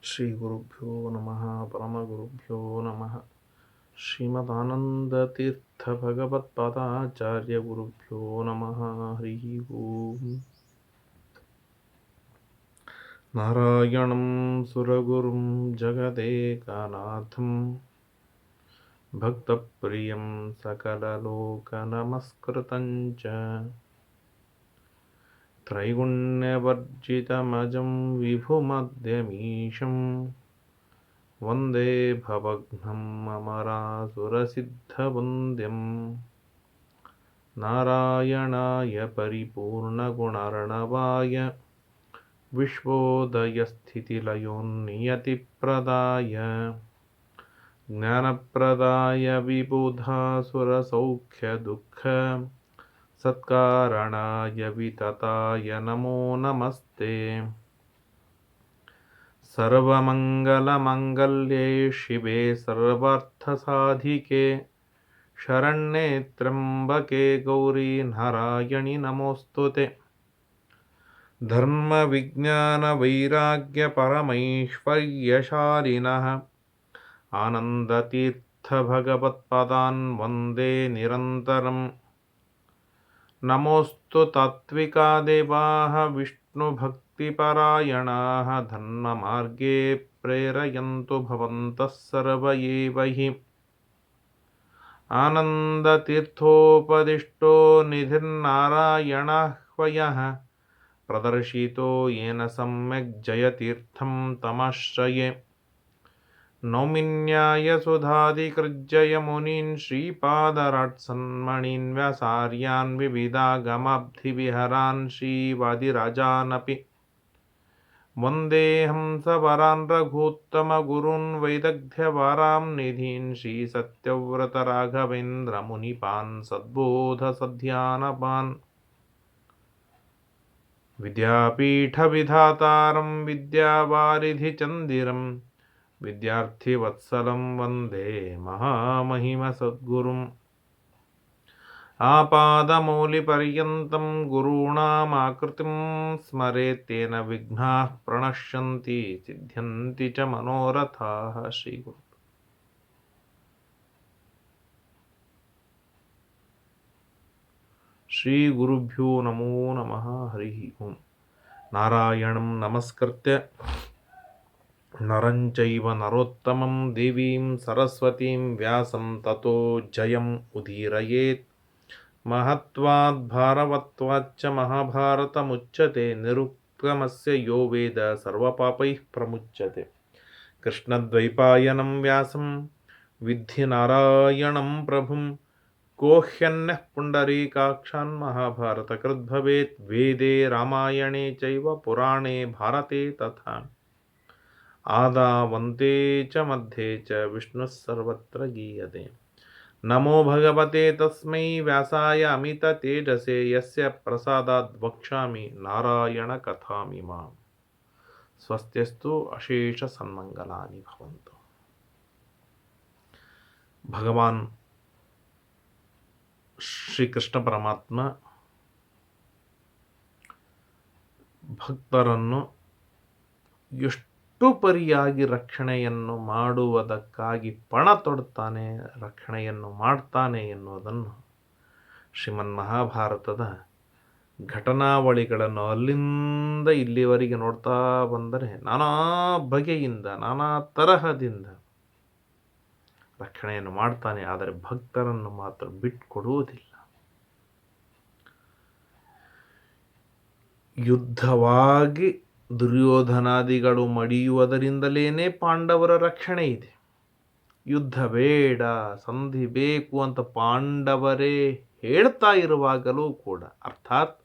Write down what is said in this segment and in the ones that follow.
ಶ್ರೀ ಗುರುಭ್ಯೋ ನಮಃ ಪರಮಗುರುಭ್ಯೋ ನಮಃ ಶ್ರೀಮದಾನಂದತೀರ್ಥ ಭಗವತ್ಪಾದಾಚಾರ್ಯ ಗುರುಭ್ಯೋ ನಮಃ ಹರಿ ಓಂ ನಾರಾಯಣಂ ಸುರಗುರುಂ ಜಗದೇಕನಾಥಂ ಭಕ್ತಪ್ರಿಯಂ ಸಕಲಲೋಕನಮಸ್ಕೃತಂ ಚ ತ್ರೈಗುಣ್ಯವರ್ಜಿತಮಜಂ ವಿಭುಮಧ್ಯಮೀಶಂ ವಂದೇ ಭವಘ್ನಂ ಅಮರಾಸುರಸಿದ್ಧವಂದ್ಯಂ ನಾರಾಯಣಾಯ ಪರಿಪೂರ್ಣಗುಣರ್ಣವಾಯ ವಿಶ್ವೋದಯಸ್ಥಿತಿಲಯೋನ್ನಿಯತಿಪ್ರದಾಯ ಜ್ಞಾನಪ್ರದಾಯ ವಿಬುಧಾಸುರಸೌಖ್ಯದುಃಖ ಸತ್ಕಾರಣಾಯ ವಿತತಾಯ ನಮೋ ನಮಸ್ತೆ. ಸರ್ವಮಂಗಲಮಂಗಲ್ಯೆ ಶಿವೆ ಸರ್ವಾರ್ಥಸಾಧಿಕೆ ಶರಣ್ಯೆ ತ್ರ್ಯಂಬಕೆ ಗೌರಿ ನಾರಾಯಣಿ ನಮೋಸ್ತುತೆ. ಧರ್ಮವಿಜ್ಞಾನವೈರಾಗ್ಯ ಪರಮೈಶ್ವರ್ಯಶಾಲಿನಃ ಆನಂದತೀರ್ಥಭಗವತ್ಪಾದಾನ್ ವಂದೇ ನಿರಂತರಂ. ನಮೋऽस्तु ತಾತ್ವಿಕಾ ದೇವಾಃ ವಿಷ್ಣುಭಕ್ತಿಪರಾಯಣಾಃ ಧರ್ಮಮಾರ್ಗೇ ಪ್ರೇರಯन्तु ಭವಂತಃ ಸರ್ವ ಏವ ಹಿ. ಆನಂದತೀರ್ಥೋಪದಿಷ್ಟೋ ನಿಧಿರ್ನಾರಾಯಣಃ ಹ್ವಯಃ ಪ್ರದರ್ಶಿತೋ ಯೇನ ಸಮ್ಯಕ್ ಜಯತೀರ್ಥಂ ತಮಾಶ್ರಯೇ. ನೌಮಿನ್ಯಾಯಸುಧಾಧಿಕೃಜ್ಜಯ ಮುನೀನ್ ಶ್ರೀಪಾದರಾಟ್ಸನ್ಮಣೀನ್ ವ್ಯಾಸಾರ್ಯಾನ್ ವಿವಿಧಾಗಮಾಬ್ಧಿವಿಹರಾನ್ ಶ್ರೀವಾದಿರಾಜಾನಪಿ ವಂದೇ ಹಂಸವರಾನ್ ರಘೂತ್ತಮಗುರೂನ್ ವೈದಗ್ಧ್ಯವಾರಾಂ ನಿಧೀನ್ ಶ್ರೀಸತ್ಯವ್ರತರಾಘವೇಂದ್ರ ಮುನಿಪಾನ್ ಸದ್ಬೋಧಸಧ್ಯಾನಪಾನ್. ವಿದ್ಯಾಪೀಠವಿಧಾತಾರಂ ವಿದ್ಯಾವಾರಿಧಿಚಂದಿರಂ ವಿದ್ಯಾರ್ಥಿವತ್ಸಲಂ ವಂದೇ ಮಹಾಮಹಿಮಸದ್ಗುರುಂ. ಆಪಾದಮೌಲಿಪರ್ಯಂతం ಗುರುಣಾಮಾಕೃತಿಂ ಸ್ಮರೇತ್ ತೇನ ವಿಘ್ನಾಃ ಪ್ರಣಶ್ಯಂತಿ ಸಿದ್ಧ್ಯಂತಿ ಚ ಮನೋರಥಾಃ. ಶ್ರೀಗುರು ಶ್ರೀಗುರುಭ್ಯೋ ನಮೋ ನಮಃ ಹರಿ ಓಂ. ನಾರಾಯಣಂ ನಮಸ್ಕೃತ್ಯ ನರಂ ಚೈವ ನರೋತ್ತಮಂ ದೇವೀಂ ಸರಸ್ವತೀಂ ವ್ಯಾಸಂ ತತೋ ಜಯಂ ಉದೀರಯೇತ್. ಮಹತ್ವಾದ್ ಭಾರವತ್ವಾಚ್ಚ ಮಹಾಭಾರತಮುಚ್ಯತೆ ನಿರುಕ್ತಮಸ್ಯ ಯೋ ವೇದ ಸರ್ವಪಾಪೈಃ ಪ್ರಮುಚ್ಯತೆ. ಕೃಷ್ಣದ್ವೈಪಾಯನಂ ವ್ಯಾಸಂ ವಿದ್ಧಿ ನಾರಾಯಣಂ ಪ್ರಭುಂ ಕೋ ಹ್ಯನ್ಯಃ ಪುಂಡರೀಕಾಕ್ಷಾನ್ ಮಹಾಭಾರತಕೃದ್ ಭವೇತ್. ವೇದೇ ರಾಮಾಯಣೇ ಚೈವ ಪುರಾಣೇ ಭಾರತೆ ತಥಾ ಆದಾವಂತೆ ಚ ಮಧ್ಯೆ ಚ ವಿಷ್ಣುಃ ಸರ್ವತ್ರ ಗೀಯತೆ. ನಮೋ ಭಗವತೆ ತಸ್ಮೈ ವ್ಯಾಸಾಯ ಅಮಿತ ತೇಜಸೆ ಯಸ್ಯ ಪ್ರಸಾದಾದ್ ವಕ್ಷ್ಯಾಮಿ ನಾರಾಯಣ ಕಥಾಮಿಮಾಂ. ಸ್ವಸ್ತ್ಯಸ್ತು ಅಶೇಷ ಸನ್ಮಂಗಲಾನಿ ಭವಂತು. ಭಗವಾನ್ ಶ್ರೀಕೃಷ್ಣ ಪರಮಾತ್ಮ ಭಕ್ತರನ್ನು ಎಷ್ಟು ಪರಿಯಾಗಿ ರಕ್ಷಣೆಯನ್ನು ಮಾಡುವುದಕ್ಕಾಗಿ ಪಣ ತೊಡುತ್ತಾನೆ, ರಕ್ಷಣೆಯನ್ನು ಮಾಡ್ತಾನೆ ಎನ್ನುವುದನ್ನು ಶ್ರೀಮನ್ ಮಹಾಭಾರತದ ಘಟನಾವಳಿಗಳನ್ನು ಅಲ್ಲಿಂದ ಇಲ್ಲಿವರೆಗೆ ನೋಡ್ತಾ ಬಂದರೆ ನಾನಾ ಬಗೆಯಿಂದ ನಾನಾ ತರಹದಿಂದ ರಕ್ಷಣೆಯನ್ನು ಮಾಡ್ತಾನೆ. ಆದರೆ ಭಕ್ತರನ್ನು ಮಾತ್ರ ಬಿಟ್ಟುಕೊಡುವುದಿಲ್ಲ. ಯುದ್ಧವಾಗಿ ದುರ್ಯೋಧನಾದಿಗಳು ಮಡಿಯುವುದರಿಂದಲೇ ಪಾಂಡವರ ರಕ್ಷಣೆ ಇದೆ. ಯುದ್ಧ ಬೇಡ, ಸಂಧಿ ಬೇಕು ಅಂತ ಪಾಂಡವರೇ ಹೇಳ್ತಾ ಇರುವಾಗಲೂ ಕೂಡ, ಅರ್ಥಾತ್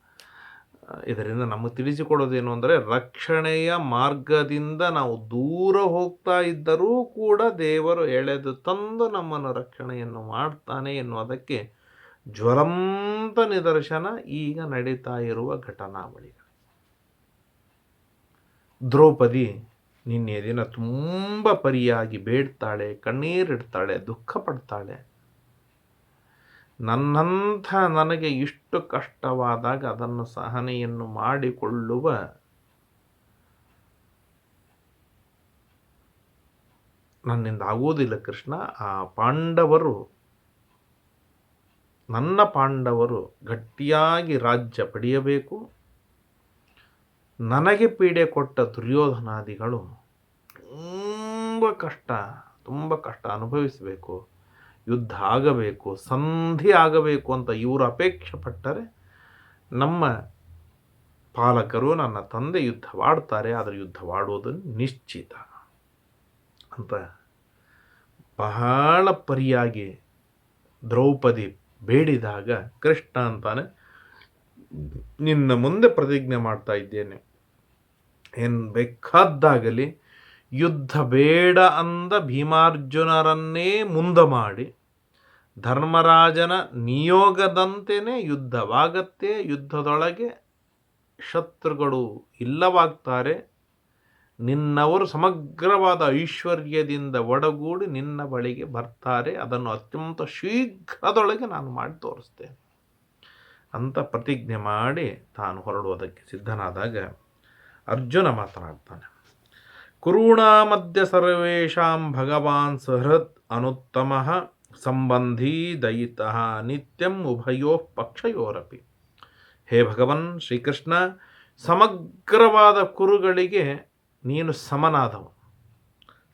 ಇದರಿಂದ ನಮಗೆ ತಿಳಿಸಿಕೊಡೋದೇನು ಅಂದರೆ, ರಕ್ಷಣೆಯ ಮಾರ್ಗದಿಂದ ನಾವು ದೂರ ಹೋಗ್ತಾ ಇದ್ದರೂ ಕೂಡ ದೇವರು ಎಳೆದು ತಂದು ನಮ್ಮನ್ನು ರಕ್ಷಣೆಯನ್ನು ಮಾಡ್ತಾನೆ ಎನ್ನುವುದಕ್ಕೆ ಜ್ವಲಂತ ನಿದರ್ಶನ ಈಗ ನಡೀತಾ ಇರುವ ಘಟನಾವಳಿಗಳು. ದ್ರೌಪದಿ ನಿನ್ನೆ ದಿನ ತುಂಬ ಪರಿಯಾಗಿ ಬೇಡ್ತಾಳೆ, ಕಣ್ಣೀರಿಡ್ತಾಳೆ, ದುಃಖ ಪಡ್ತಾಳೆ. ನನ್ನಂಥ ನನಗೆ ಇಷ್ಟು ಕಷ್ಟವಾದಾಗ ಅದನ್ನು ಸಹನೆಯನ್ನು ಮಾಡಿಕೊಳ್ಳುವ ನನ್ನಿಂದ ಆಗುವುದಿಲ್ಲ ಕೃಷ್ಣ. ಆ ಪಾಂಡವರು, ನನ್ನ ಪಾಂಡವರು ಗಟ್ಟಿಯಾಗಿ ರಾಜ್ಯ ಪಡೆಯಬೇಕು. ನನಗೆ ಪೀಡೆ ಕೊಟ್ಟ ದುರ್ಯೋಧನಾದಿಗಳು ತುಂಬ ಕಷ್ಟ ಅನುಭವಿಸಬೇಕು, ಯುದ್ಧ ಆಗಬೇಕು, ಸಂಧಿ ಆಗಬೇಕು ಅಂತ ಇವರು ಅಪೇಕ್ಷೆ ಪಟ್ಟರೆ ನಮ್ಮ ಪಾಲಕರು, ನನ್ನ ತಂದೆ ಯುದ್ಧವಾಡ್ತಾರೆ. ಆದರೆ ಯುದ್ಧವಾಡುವುದು ನಿಶ್ಚಿತ ಅಂತ ಬಹಳ ಪರಿಯಾಗಿ ದ್ರೌಪದಿ ಬೇಡಿದಾಗ ಕೃಷ್ಣ ಅಂತಾನೆ, ನಿನ್ನ ಮುಂದೆ ಪ್ರತಿಜ್ಞೆ ಮಾಡ್ತಾ ಇದ್ದೇನೆ, ಏನು ಬೇಕಾದ್ದಾಗಲಿ ಯುದ್ಧ ಬೇಡ ಅಂದ ಭೀಮಾರ್ಜುನರನ್ನೇ ಮುಂದೆ ಮಾಡಿ ಧರ್ಮರಾಜನ ನಿಯೋಗದಂತೆಯೇ ಯುದ್ಧವಾಗತ್ತೆ. ಯುದ್ಧದೊಳಗೆ ಶತ್ರುಗಳು ಇಲ್ಲವಾಗ್ತಾರೆ. ನಿನ್ನವರು ಸಮಗ್ರವಾದ ಐಶ್ವರ್ಯದಿಂದ ಒಡಗೂಡಿ ನಿನ್ನ ಬಳಿಗೆ ಬರ್ತಾರೆ. ಅದನ್ನು ಅತ್ಯಂತ ಶೀಘ್ರದೊಳಗೆ ನಾನು ಮಾಡಿ ತೋರಿಸ್ತೇನೆ ಅಂತ ಪ್ರತಿಜ್ಞೆ ಮಾಡಿ ತಾನು ಹೊರಡುವುದಕ್ಕೆ ಸಿದ್ಧನಾದಾಗ ಅರ್ಜುನ ಮಾತನಾಡ್ತಾನೆ. ಕುರುಣಾ ಮಧ್ಯ ಸರ್ವೇಷಾಂ ಭಗವಾನ್ ಸುಹೃತ್ ಅನುತ್ತಮಃ ಸಂಬಂಧಿ ದಯಿತಃ ನಿತ್ಯಂ ಉಭಯೋ ಪಕ್ಷಯೋರಪಿ. ಹೇ ಭಗವನ್ ಶ್ರೀಕೃಷ್ಣ, ಸಮಗ್ರವಾದ ಕುರುಗಳಿಗೆ ನೀನು ಸಮನಾದವ,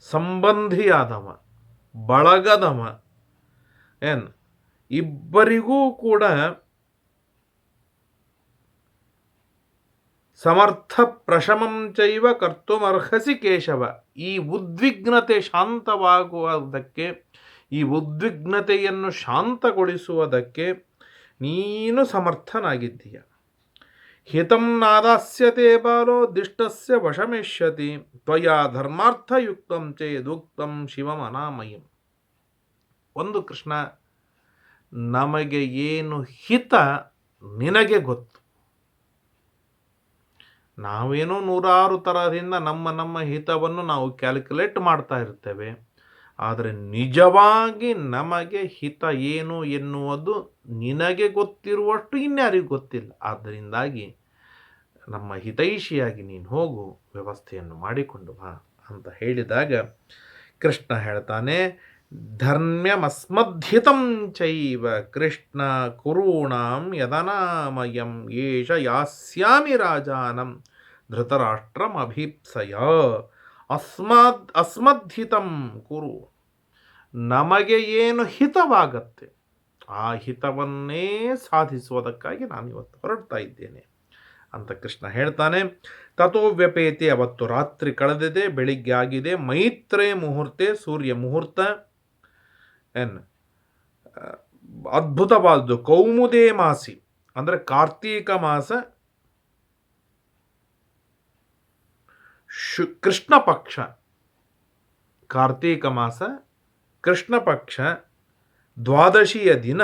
ಸಂಬಂಧಿಯಾದವ, ಬಳಗದವ. ಇಬ್ಬರಿಗೂ ಕೂಡ ಸಮರ್ಥ ಪ್ರಶಮಂ ಚೈವ ಕರ್ತುಮರ್ಹಸಿ ಕೇಶವ. ಈ ಉದ್ವಿಗ್ನತೆ ಶಾಂತವಾಗುವುದಕ್ಕೆ, ಈ ಉದ್ವಿಗ್ನತೆಯನ್ನು ಶಾಂತಗೊಳಿಸುವುದಕ್ಕೆ ನೀನು ಸಮರ್ಥನಾಗಿದ್ದೀಯ. ಹಿತಂ ನಾದಾಸ್ಯತೆ ಬಾಲೋ ದಿಷ್ಟಸ್ಯ ವಶಮೇಷ್ಯತಿ ತ್ವಯಾ ಧರ್ಮಾರ್ಥಯುಕ್ತಂ ಚೇದುಕ್ತಂ ಶಿವಂ ಅನಾಮಯಂ. ಒಂದು ಕೃಷ್ಣ, ನಮಗೆ ಏನು ಹಿತ ನಿನಗೆ ಗೊತ್ತು. ನಾವೇನೋ ನೂರಾರು ತರಹದಿಂದ ನಮ್ಮ ಹಿತವನ್ನು ನಾವು ಕ್ಯಾಲ್ಕುಲೇಟ್ ಮಾಡ್ತಾ ಇರ್ತೇವೆ. ಆದರೆ ನಿಜವಾಗಿ ನಮಗೆ ಹಿತ ಏನು ಎನ್ನುವುದು ನಿನಗೆ ಗೊತ್ತಿರುವಷ್ಟು ಇನ್ಯಾರಿಗೂ ಗೊತ್ತಿಲ್ಲ. ಆದ್ದರಿಂದಾಗಿ ನಮ್ಮ ಹಿತೈಷಿಯಾಗಿ ನೀನು ಹೋಗು, ವ್ಯವಸ್ಥೆಯನ್ನು ಮಾಡಿಕೊಂಡು ಬಾ ಅಂತ ಹೇಳಿದಾಗ ಕೃಷ್ಣ ಹೇಳ್ತಾನೆ, ಧರ್ಮ್ಯಮಸ್ಮದ್ಹಿತಂ ಚೈವ ಕೃಷ್ಣ ಕುರುಣಾಂ ಯದನಾಮಯಂ ಏಷ ಯಾಸ್ಯಾಮಿ ರಾಜಾನಂ ಧೃತರಾಷ್ಟ್ರಂ ಅಭೀಪ್ಸಯ. ಅಸ್ಮದ್ಹಿತಂ ಕುರು, ನಮಗೆ ಏನು ಹಿತವಾಗತ್ತೆ ಆ ಹಿತವನ್ನೇ ಸಾಧಿಸುವುದಕ್ಕಾಗಿ ನಾನು ಇವತ್ತು ಹೊರಡ್ತಾ ಇದ್ದೇನೆ ಅಂತ ಕೃಷ್ಣ ಹೇಳ್ತಾನೆ. ತಥೋ ವ್ಯಪೇತಿ, ಅವತ್ತು ರಾತ್ರಿ ಕಳೆದಿದೆ, ಬೆಳಿಗ್ಗೆ ಆಗಿದೆ. ಮೈತ್ರೇ ಮುಹೂರ್ತೆ, ಸೂರ್ಯ ಮುಹೂರ್ತ. ಅದ್ಭುತವಾದ್ದು ಕೌಮುದೇ ಮಾಸಿ ಅಂದರೆ ಕಾರ್ತೀಕ ಮಾಸ, ಕೃಷ್ಣ ಪಕ್ಷ, ಕಾರ್ತೀಕ ಮಾಸ ಕೃಷ್ಣ ಪಕ್ಷ ದ್ವಾದಶಿಯ ದಿನ.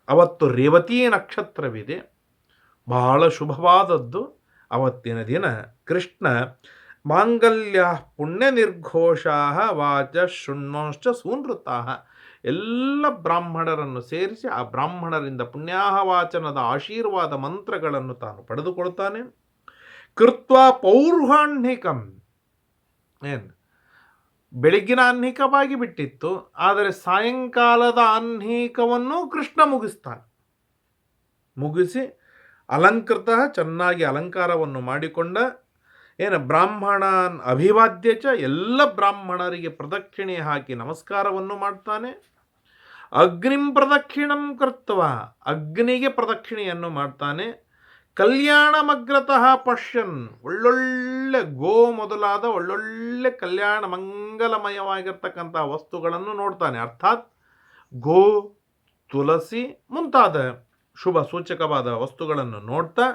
ಅವತ್ತು ರೇವತಿ ನಕ್ಷತ್ರವಿದೆ, ಬಹಳ ಶುಭವಾದದ್ದು. ಅವತ್ತಿನ ದಿನ ಕೃಷ್ಣ ಮಾಂಗಲ್ಯ ಪುಣ್ಯ ನಿರ್ಘೋಷಾ ವಾಚ ಶೃಣ್ವಂಶ್ಚ ಸೂನೃತಾ, ಎಲ್ಲ ಬ್ರಾಹ್ಮಣರನ್ನು ಸೇರಿಸಿ ಆ ಬ್ರಾಹ್ಮಣರಿಂದ ಪುಣ್ಯಾಹವಾಚನದ ಆಶೀರ್ವಾದ ಮಂತ್ರಗಳನ್ನು ತಾನು ಪಡೆದುಕೊಳ್ತಾನೆ. ಕೃತ್ವಾ ಪೌರ್ಹಾಹ್ನಿಕಂ, ಬೆಳಗ್ಗಿನ ಆಹ್ನಿಕವಾಗಿ ಬಿಟ್ಟಿತ್ತು, ಆದರೆ ಸಾಯಂಕಾಲದ ಆಹ್ನಿಕವನ್ನು ಕೃಷ್ಣ ಮುಗಿಸ್ತಾನೆ. ಮುಗಿಸಿ ಅಲಂಕೃತ, ಚೆನ್ನಾಗಿ ಅಲಂಕಾರವನ್ನು ಮಾಡಿಕೊಂಡ, ಬ್ರಾಹ್ಮಣಾನ್ ಅಭಿವಾದ್ಯ ಚ, ಎಲ್ಲ ಬ್ರಾಹ್ಮಣರಿಗೆ ಪ್ರದಕ್ಷಿಣೆ ಹಾಕಿ ನಮಸ್ಕಾರವನ್ನು ಮಾಡ್ತಾನೆ. ಅಗ್ನಿಂ ಪ್ರದಕ್ಷಿಣಂ ಕೃತ್ವ, ಅಗ್ನಿಗೆ ಪ್ರದಕ್ಷಿಣೆಯನ್ನು ಮಾಡ್ತಾನೆ. ಕಲ್ಯಾಣಮಗ್ರತಃ ಪಶ್ಯನ್, ಒಳ್ಳೊಳ್ಳೆ ಗೋ ಮೊದಲಾದ ಒಳ್ಳೊಳ್ಳೆ ಕಲ್ಯಾಣ ಮಂಗಲಮಯವಾಗಿರ್ತಕ್ಕಂಥ ವಸ್ತುಗಳನ್ನು ನೋಡ್ತಾನೆ. ಅರ್ಥಾತ್ ಗೋ, ತುಳಸಿ ಮುಂತಾದ ಶುಭ ಸೂಚಕವಾದ ವಸ್ತುಗಳನ್ನು ನೋಡ್ತಾ,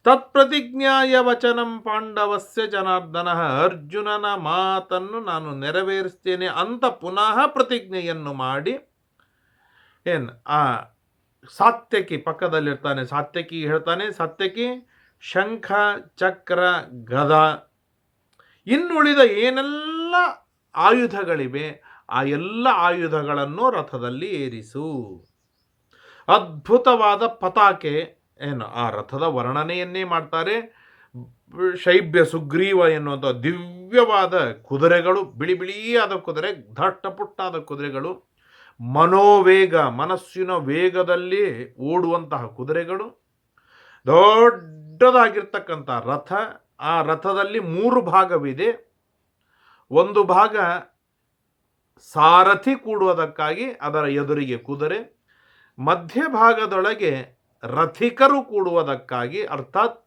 ತತ್ಪ್ರತಿಜ್ಞಾಯ ವಚನಂ ಪಾಂಡವಸ್ಯ ಜನಾರ್ದನ, ಅರ್ಜುನನ ಮಾತನ್ನು ನಾನು ನೆರವೇರಿಸ್ತೇನೆ ಅಂತ ಪುನಃ ಪ್ರತಿಜ್ಞೆಯನ್ನು ಮಾಡಿ ಆ ಸಾತ್ಯಕಿ ಪಕ್ಕದಲ್ಲಿರ್ತಾನೆ. ಸಾತ್ಯಕಿ ಹೇಳ್ತಾನೆ, ಸಾತ್ಯಕಿ ಶಂಖ ಚಕ್ರ ಗದ ಇನ್ನುಳಿದ ಏನೆಲ್ಲ ಆಯುಧಗಳಿವೆ ಆ ಎಲ್ಲ ಆಯುಧಗಳನ್ನು ರಥದಲ್ಲಿ ಏರಿಸು. ಅದ್ಭುತವಾದ ಪತಾಕೆ, ಆ ರಥದ ವರ್ಣನೆಯನ್ನೇ ಮಾಡ್ತಾರೆ. ಶೈಬ್ಯ ಸುಗ್ರೀವ ಎನ್ನುವಂಥ ದಿವ್ಯವಾದ ಕುದುರೆಗಳು, ಬಿಳಿ ಬಿಳಿಯಾದ ಕುದುರೆ, ದಟ್ಟಪುಟ್ಟಾದ ಕುದುರೆಗಳು, ಮನೋವೇಗ, ಮನಸ್ಸಿನ ವೇಗದಲ್ಲಿ ಓಡುವಂತಹ ಕುದುರೆಗಳು, ದೊಡ್ಡದಾಗಿರ್ತಕ್ಕಂಥ ರಥ. ಆ ರಥದಲ್ಲಿ 3 ಭಾಗವಿದೆ. ಒಂದು ಭಾಗ ಸಾರಥಿ ಕೂಡುವುದಕ್ಕಾಗಿ, ಅದರ ಎದುರಿಗೆ ಕುದುರೆ. ಮಧ್ಯಭಾಗದೊಳಗೆ ರಥಿಕರು ಕೂಡುವುದಕ್ಕಾಗಿ, ಅರ್ಥಾತ್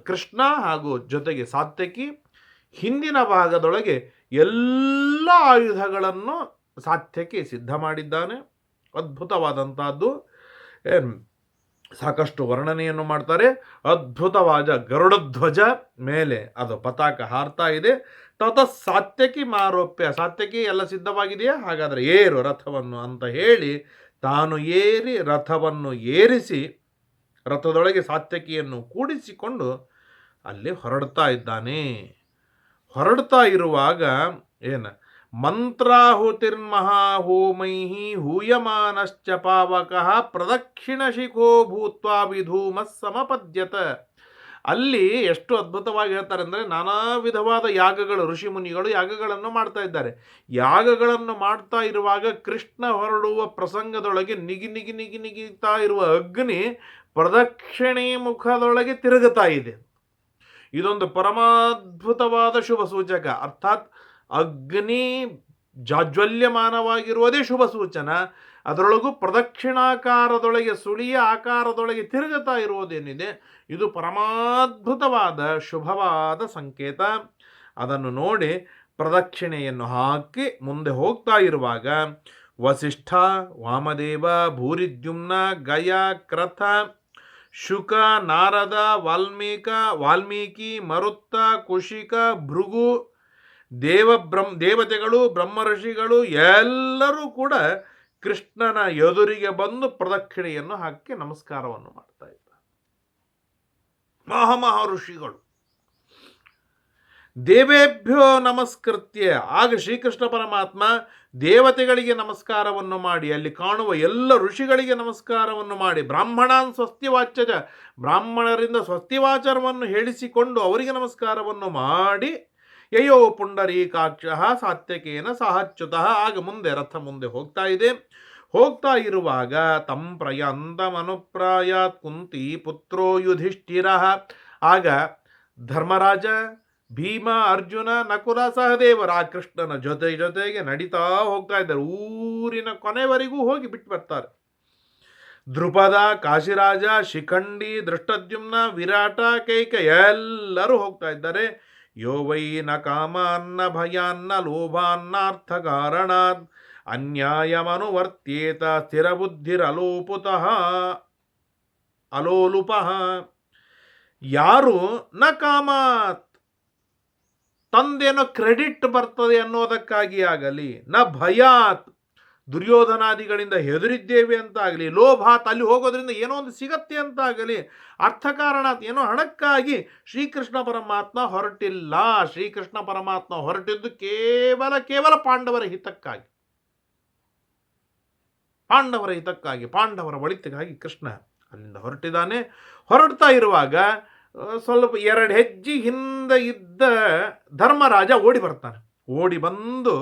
ಕೃಷ್ಣ ಹಾಗೂ ಜೊತೆಗೆ ಸಾತ್ಯಕಿ. ಹಿಂದಿನ ಭಾಗದೊಳಗೆ ಎಲ್ಲ ಆಯುಧಗಳನ್ನು ಸಾತ್ಯಕಿ ಸಿದ್ಧ ಮಾಡಿದ್ದಾನೆ. ಅದ್ಭುತವಾದಂಥದ್ದು. ಸಾಕಷ್ಟು ವರ್ಣನೆಯನ್ನು ಮಾಡ್ತಾರೆ. ಅದ್ಭುತವಾದ ಗರುಡಧ್ವಜ ಮೇಲೆ ಅದು ಪತಾಕ ಹಾರ್ತಾ ಇದೆ. ತತ ಸಾತ್ಯಕಿ ಮಾರೋಪ್ಯ, ಸಾತ್ಯಕಿ ಎಲ್ಲ ಸಿದ್ಧವಾಗಿದೆಯಾ, ಹಾಗಾದರೆ ಏರು ರಥವನ್ನು ಅಂತ ಹೇಳಿ ತಾನು ಏರಿ ರಥವನ್ನು ಏರಿಸಿ ರಥದೊಳಗೆ ಸಾತ್ಯಕಿಯನ್ನು ಕೂಡಿಸಿಕೊಂಡು ಅಲ್ಲಿ ಹೊರಡ್ತಾ ಇದ್ದಾನೆ. ಹೊರಡ್ತಾ ಇರುವಾಗ ಮಂತ್ರಾಹುತಿರ್ಮಹಾಹೋಮೈ ಹೂಯಮಾನಶ್ಚ ಪಾವಕಃ ಪ್ರದಕ್ಷಿಣಶಿಖೋ ಭೂತ್ವಾ ವಿಧೂಮ ಸಮಪದ್ಯತ. ಅಲ್ಲಿ ಎಷ್ಟು ಅದ್ಭುತವಾಗಿ ಹೇಳ್ತಾರೆ ಅಂದರೆ, ನಾನಾ ವಿಧವಾದ ಯಾಗಗಳು, ಋಷಿ ಮುನಿಗಳು ಯಾಗಗಳನ್ನು ಮಾಡ್ತಾ ಇದ್ದಾರೆ. ಯಾಗಗಳನ್ನು ಮಾಡ್ತಾ ಇರುವಾಗ ಕೃಷ್ಣ ಹೊರಡುವ ಪ್ರಸಂಗದೊಳಗೆ ನಿಗಿತಾ ಇರುವ ಅಗ್ನಿ ಪ್ರದಕ್ಷಿಣೆ ಮುಖದೊಳಗೆ ತಿರುಗುತ್ತಾ ಇದೆ. ಇದೊಂದು ಪರಮಾದ್ಭುತವಾದ ಶುಭ ಸೂಚಕ. ಅರ್ಥಾತ್ ಅಗ್ನಿ ಜಾಜ್ವಲ್ಯಮಾನವಾಗಿರುವುದೇ ಶುಭ ಸೂಚನ. ಅದರೊಳಗೂ ಪ್ರದಕ್ಷಿಣಾಕಾರದೊಳಗೆ, ಸುಳಿಯ ಆಕಾರದೊಳಗೆ ತಿರುಗುತ್ತಾ ಇರುವುದೇನಿದೆ, ಇದು ಪರಮಾದ್ಭುತವಾದ ಶುಭವಾದ ಸಂಕೇತ. ಅದನ್ನು ನೋಡಿ ಪ್ರದಕ್ಷಿಣೆಯನ್ನು ಹಾಕಿ ಮುಂದೆ ಹೋಗ್ತಾ ಇರುವಾಗ ವಸಿಷ್ಠ, ವಾಮದೇವ, ಭೂರಿದ್ಯುಮ್ನ, ಗಯ, ಕ್ರಥ, ಶುಕ, ನಾರದ, ವಾಲ್ಮೀಕಿ, ಮರುತ್ತ, ಕುಶಿಕ, ಭೃಗು, ದೇವತೆಗಳು, ಬ್ರಹ್ಮ ಋಷಿಗಳು ಎಲ್ಲರೂ ಕೂಡ ಕೃಷ್ಣನ ಎದುರಿಗೆ ಬಂದು ಪ್ರದಕ್ಷಿಣೆಯನ್ನು ಹಾಕಿ ನಮಸ್ಕಾರವನ್ನು ಮಾಡ್ತಾ ಇದ್ದಾರೆ. ಮಹಾಋಷಿಗಳು ದೇವೇಭ್ಯೋ ನಮಸ್ಕೃತ್ಯ. ಆಗ ಶ್ರೀಕೃಷ್ಣ ಪರಮಾತ್ಮ ದೇವತೆಗಳಿಗೆ ನಮಸ್ಕಾರವನ್ನು ಮಾಡಿ, ಅಲ್ಲಿ ಕಾಣುವ ಎಲ್ಲ ಋಷಿಗಳಿಗೆ ನಮಸ್ಕಾರವನ್ನು ಮಾಡಿ, ಬ್ರಾಹ್ಮಣಾನ್ ಸ್ವಸ್ತಿವಾಚ್ಯಜ, ಬ್ರಾಹ್ಮಣರಿಂದ ಸ್ವಸ್ತಿವಾಚರವನ್ನು ಹೇಳಿಸಿಕೊಂಡು ಅವರಿಗೆ ನಮಸ್ಕಾರವನ್ನು ಮಾಡಿ, ಯಯೋ ಪುಂಡರೀಕಾಕ್ಷ ಸಾತ್ಯಕೇನ ಸಹಚ್ಯುತಃ. ಆಗ ಮುಂದೆ ರಥ ಮುಂದೆ ಹೋಗ್ತಾ ಇದೆ. ಹೋಗ್ತಾ ಇರುವಾಗ ತಂ ಪ್ರಯಾಂತಮನುಪ್ರಾಯಾತ್ ಕುಂತಿ ಪುತ್ರೋ ಯುಧಿಷ್ಠಿರ. ಆಗ ಧರ್ಮರಾಜ, ಭೀಮ, ಅರ್ಜುನ, ನಕುಲ, ಸಹದೇವ ಕೃಷ್ಣನ ಜೊತೆಗೆ ನಡೀತಾ ಹೋಗ್ತಾ ಇದ್ದಾರೆ. ಊರಿನ ಕೊನೆವರೆಗೂ ಹೋಗಿ ಬಿಟ್ಟು ಬರ್ತಾರೆ. ದ್ರುಪದ, ಕಾಶಿರಾಜ, ಶಿಖಂಡಿ, ದೃಷ್ಟದ್ಯುಮ್ನ, ವಿರಾಟ, ಕೈಕ ಎಲ್ಲರೂ ಹೋಗ್ತಾ ಇದ್ದಾರೆ. ಯೋ ವೈ ನ ಕಾಮಾನ್ನ ಭಯಾನ್ನ ಲೋಭಾನ್ನಾರ್ಥ ಕಾರಣಾತ್ ಅನ್ಯಾಯಮನುವರ್ತ್ಯೇತ ಸ್ಥಿರಬುದ್ಧಿರಲೋಪುತಃ ಅಲೋಲುಪಃ. ಯಾರು ನ ಕಾಮಾತ್, ತಂದೇನೋ ಕ್ರೆಡಿಟ್ ಬರ್ತದೆ ಅನ್ನೋದಕ್ಕಾಗಿ ಆಗಲಿ, ನ ಭಯಾತ್, ದುರ್ಯೋಧನಾದಿಗಳಿಂದ ಹೆದರಿದ್ದೇವೆ ಅಂತ ಆಗಲಿ, ಲೋಭಾತ್, ಅಲ್ಲಿ ಹೋಗೋದ್ರಿಂದ ಏನೋ ಒಂದು ಸಿಗತ್ತೆ ಅಂತ ಆಗಲಿ, ಅರ್ಥಕಾರಣಾತ್, ಏನೋ ಹಣಕ್ಕಾಗಿ ಶ್ರೀಕೃಷ್ಣ ಪರಮಾತ್ಮ ಹೊರಟಿಲ್ಲ. ಶ್ರೀಕೃಷ್ಣ ಪರಮಾತ್ಮ ಹೊರಟಿದ್ದು ಕೇವಲ ಪಾಂಡವರ ಹಿತಕ್ಕಾಗಿ, ಪಾಂಡವರ ಒಳಿತಿಗಾಗಿ ಕೃಷ್ಣ ಅಲ್ಲಿಂದ ಹೊರಟಿದ್ದಾನೆ. ಹೊರಡ್ತಾ ಇರುವಾಗ ಸ್ವಲ್ಪ 2 ಹೆಜ್ಜೆ ಹಿಂದೆ ಇದ್ದ ಧರ್ಮರಾಜ ಓಡಿ ಬರ್ತಾನೆ. ಓಡಿ ಬಂದು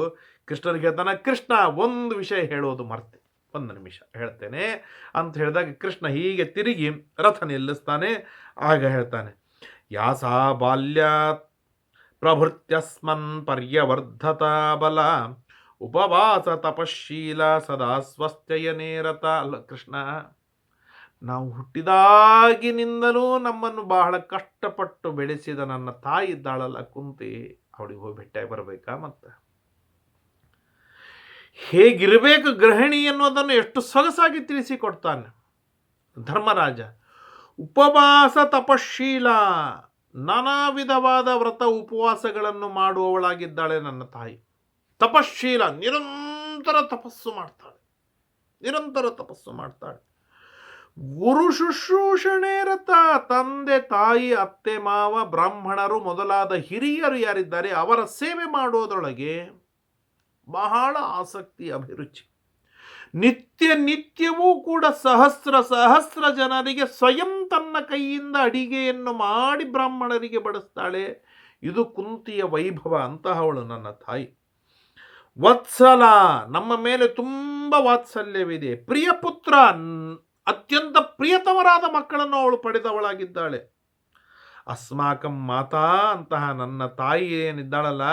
ಕೃಷ್ಣನಿಗೆ ಹೇಳ್ತಾನೆ, ಕೃಷ್ಣ ಒಂದು ವಿಷಯ ಹೇಳೋದು ಮರ್ತೆ, 1 ನಿಮಿಷ ಹೇಳ್ತೇನೆ ಅಂತ ಹೇಳಿದಾಗ ಕೃಷ್ಣ ಹೀಗೆ ತಿರುಗಿ ರಥ ನಿಲ್ಲಿಸ್ತಾನೆ. ಆಗ ಹೇಳ್ತಾನೆ, ಯಾಸಾ ಬಾಲ್ಯಾತ್ ಪ್ರಭೃತ್ಯಸ್ಮನ್ ಪರ್ಯವರ್ಧತ ಬಲ ಉಪವಾಸ ತಪಶೀಲ ಸದಾ ಸ್ವಸ್ಥಯನೇ ರಥ. ಅಲ್ಲ ಕೃಷ್ಣ, ನಾವು ಹುಟ್ಟಿದಾಗಿನಿಂದಲೂ ನಮ್ಮನ್ನು ಬಹಳ ಕಷ್ಟಪಟ್ಟು ಬೆಳೆಸಿದ ನನ್ನ ತಾಯಿ ಇದ್ದಾಳಲ್ಲ ಕುಂತಿ, ಅವಳಿಗೆ ಹೋಗಿ ಭೇಟಿಯಾಗಿ ಬರಬೇಕಾ? ಮತ್ತೆ ಹೇಗಿರಬೇಕು ಗೃಹಿಣಿ ಅನ್ನೋದನ್ನು ಎಷ್ಟು ಸೊಗಸಾಗಿ ತಿಳಿಸಿಕೊಡ್ತಾನೆ ಧರ್ಮರಾಜ. ಉಪವಾಸ ತಪಶೀಲ, ನಾನಾ ವಿಧವಾದ ವ್ರತ ಉಪವಾಸಗಳನ್ನು ಮಾಡುವವಳಾಗಿದ್ದಾಳೆ ನನ್ನ ತಾಯಿ. ತಪಶೀಲ, ನಿರಂತರ ತಪಸ್ಸು ಮಾಡ್ತಾಳೆ. ಗುರು ಶುಶ್ರೂಷಣೆ ರಥ, ತಂದೆ ತಾಯಿ ಅತ್ತೆ ಮಾವ ಬ್ರಾಹ್ಮಣರು ಮೊದಲಾದ ಹಿರಿಯರು ಯಾರಿದ್ದಾರೆ ಅವರ ಸೇವೆ ಮಾಡೋದರೊಳಗೆ ಬಹಳ ಆಸಕ್ತಿ ಅಭಿರುಚಿ. ನಿತ್ಯ ನಿತ್ಯವೂ ಕೂಡ ಸಹಸ್ರ ಸಹಸ್ರ ಜನರಿಗೆ ಸ್ವಯಂ ತನ್ನ ಕೈಯಿಂದ ಅಡಿಗೆಯನ್ನು ಮಾಡಿ ಬ್ರಾಹ್ಮಣರಿಗೆ ಬಡಿಸ್ತಾಳೆ. ಇದು ಕುಂತಿಯ ವೈಭವ. ಅಂತಹವಳು ನನ್ನ ತಾಯಿ. ವತ್ಸಲ, ನಮ್ಮ ಮೇಲೆ ತುಂಬ ವಾತ್ಸಲ್ಯವಿದೆ. ಪ್ರಿಯ ಪುತ್ರ, ಅತ್ಯಂತ ಪ್ರಿಯತಮರಾದ ಮಕ್ಕಳನ್ನು ಅವಳು ಪಡೆದವಳಾಗಿದ್ದಾಳೆ. ಅಸ್ಮಾಕಂ ಮಾತಾ, ಅಂತಹ ನನ್ನ ತಾಯಿ ಏನಿದ್ದಾಳಲ್ಲ,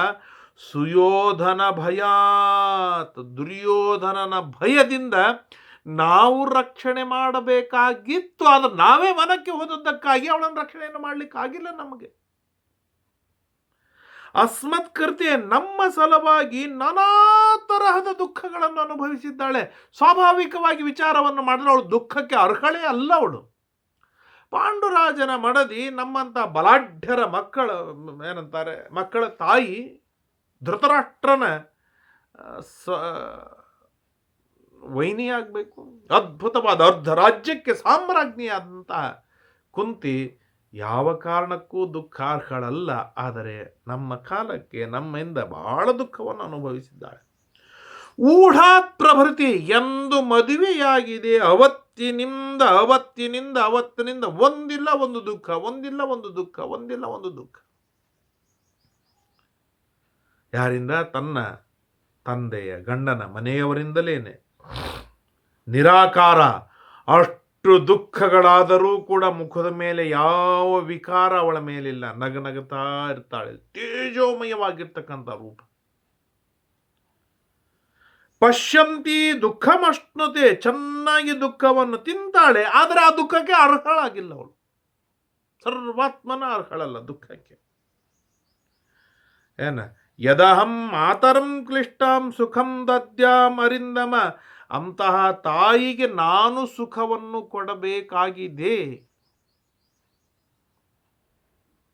ಸುಯೋಧನ ಭಯಾತ್, ದುರ್ಯೋಧನನ ಭಯದಿಂದ ನಾವು ರಕ್ಷಣೆ ಮಾಡಬೇಕಾಗಿತ್ತು. ಆದರೆ ನಾವೇ ವನಕ್ಕೆ ಹೋದದ್ದಕ್ಕಾಗಿ ಅವಳನ್ನು ರಕ್ಷಣೆಯನ್ನು ಮಾಡಲಿಕ್ಕಾಗಿಲ್ಲ ನಮಗೆ. ಅಸ್ಮತ್ ಕೃತೆ, ನಮ್ಮ ಸಲುವಾಗಿ ನಾನಾ ತರಹದ ದುಃಖಗಳನ್ನು ಅನುಭವಿಸಿದ್ದಾಳೆ. ಸ್ವಾಭಾವಿಕವಾಗಿ ವಿಚಾರವನ್ನು ಮಾಡಿದ್ರೆ ಅವಳು ದುಃಖಕ್ಕೆ ಅರ್ಹಳೇ ಅಲ್ಲ ಅವಳು. ಪಾಂಡುರಾಜನ ಮಡದಿ, ನಮ್ಮಂಥ ಬಲಾಢ್ಯರ ಮಕ್ಕಳ ತಾಯಿ, ಧೃತರಾಷ್ಟ್ರನ ವೈನಿಯಾಗಬೇಕು. ಅದ್ಭುತವಾದ ಅರ್ಧ ರಾಜ್ಯಕ್ಕೆ ಸಾಮ್ರಾಜ್ಞಿಯಾದಂತಹ ಕುಂತಿ ಯಾವ ಕಾರಣಕ್ಕೂ ದುಃಖಾರ್ಹಳಲ್ಲ. ಆದರೆ ನಮ್ಮ ಕಾಲಕ್ಕೆ ನಮ್ಮಿಂದ ಬಹಳ ದುಃಖವನ್ನು ಅನುಭವಿಸಿದ್ದಾಳೆ. ಊಢಾತ್ ಪ್ರಭೃತಿ, ಎಂದು ಮದುವೆಯಾಗಿದೆ ಅವತ್ತಿನಿಂದ ಒಂದಿಲ್ಲ ಒಂದು ದುಃಖ. ಯಾರಿಂದ? ತನ್ನ ತಂದೆಯ ಗಂಡನ ಮನೆಯವರಿಂದಲೇನೆ. ನಿರಾಕಾರ. ಅಷ್ಟು ದುಃಖಗಳಾದರೂ ಕೂಡ ಮುಖದ ಮೇಲೆ ಯಾವ ವಿಕಾರ ಅವಳ ಮೇಲಿಲ್ಲ. ನಗನಗುತ್ತಾ ಇರ್ತಾಳೆ. ತೇಜೋಮಯವಾಗಿರ್ತಕ್ಕಂಥ ರೂಪ. ಪಶ್ಯಂತಿ ದುಃಖಮಶ್ನುತೆ, ಚೆನ್ನಾಗಿ ದುಃಖವನ್ನು ತಿಂತಾಳೆ. ಆದರೆ ಆ ದುಃಖಕ್ಕೆ ಅರ್ಹಳಾಗಿಲ್ಲ ಅವಳು. ಸರ್ವಾತ್ಮನ ಅರ್ಹಳಲ್ಲ ದುಃಖಕ್ಕೆ. ಯದಹಂ ಮಾತರಂ ಕ್ಲಿಷ್ಟಾಂ ಸುಖಂ ದದ್ಯಾಂ ಅರಿಂದಮ, ಅಂತಹ ತಾಯಿಗೆ ನಾನು ಸುಖವನ್ನು ಕೊಡಬೇಕಾಗಿದೆ.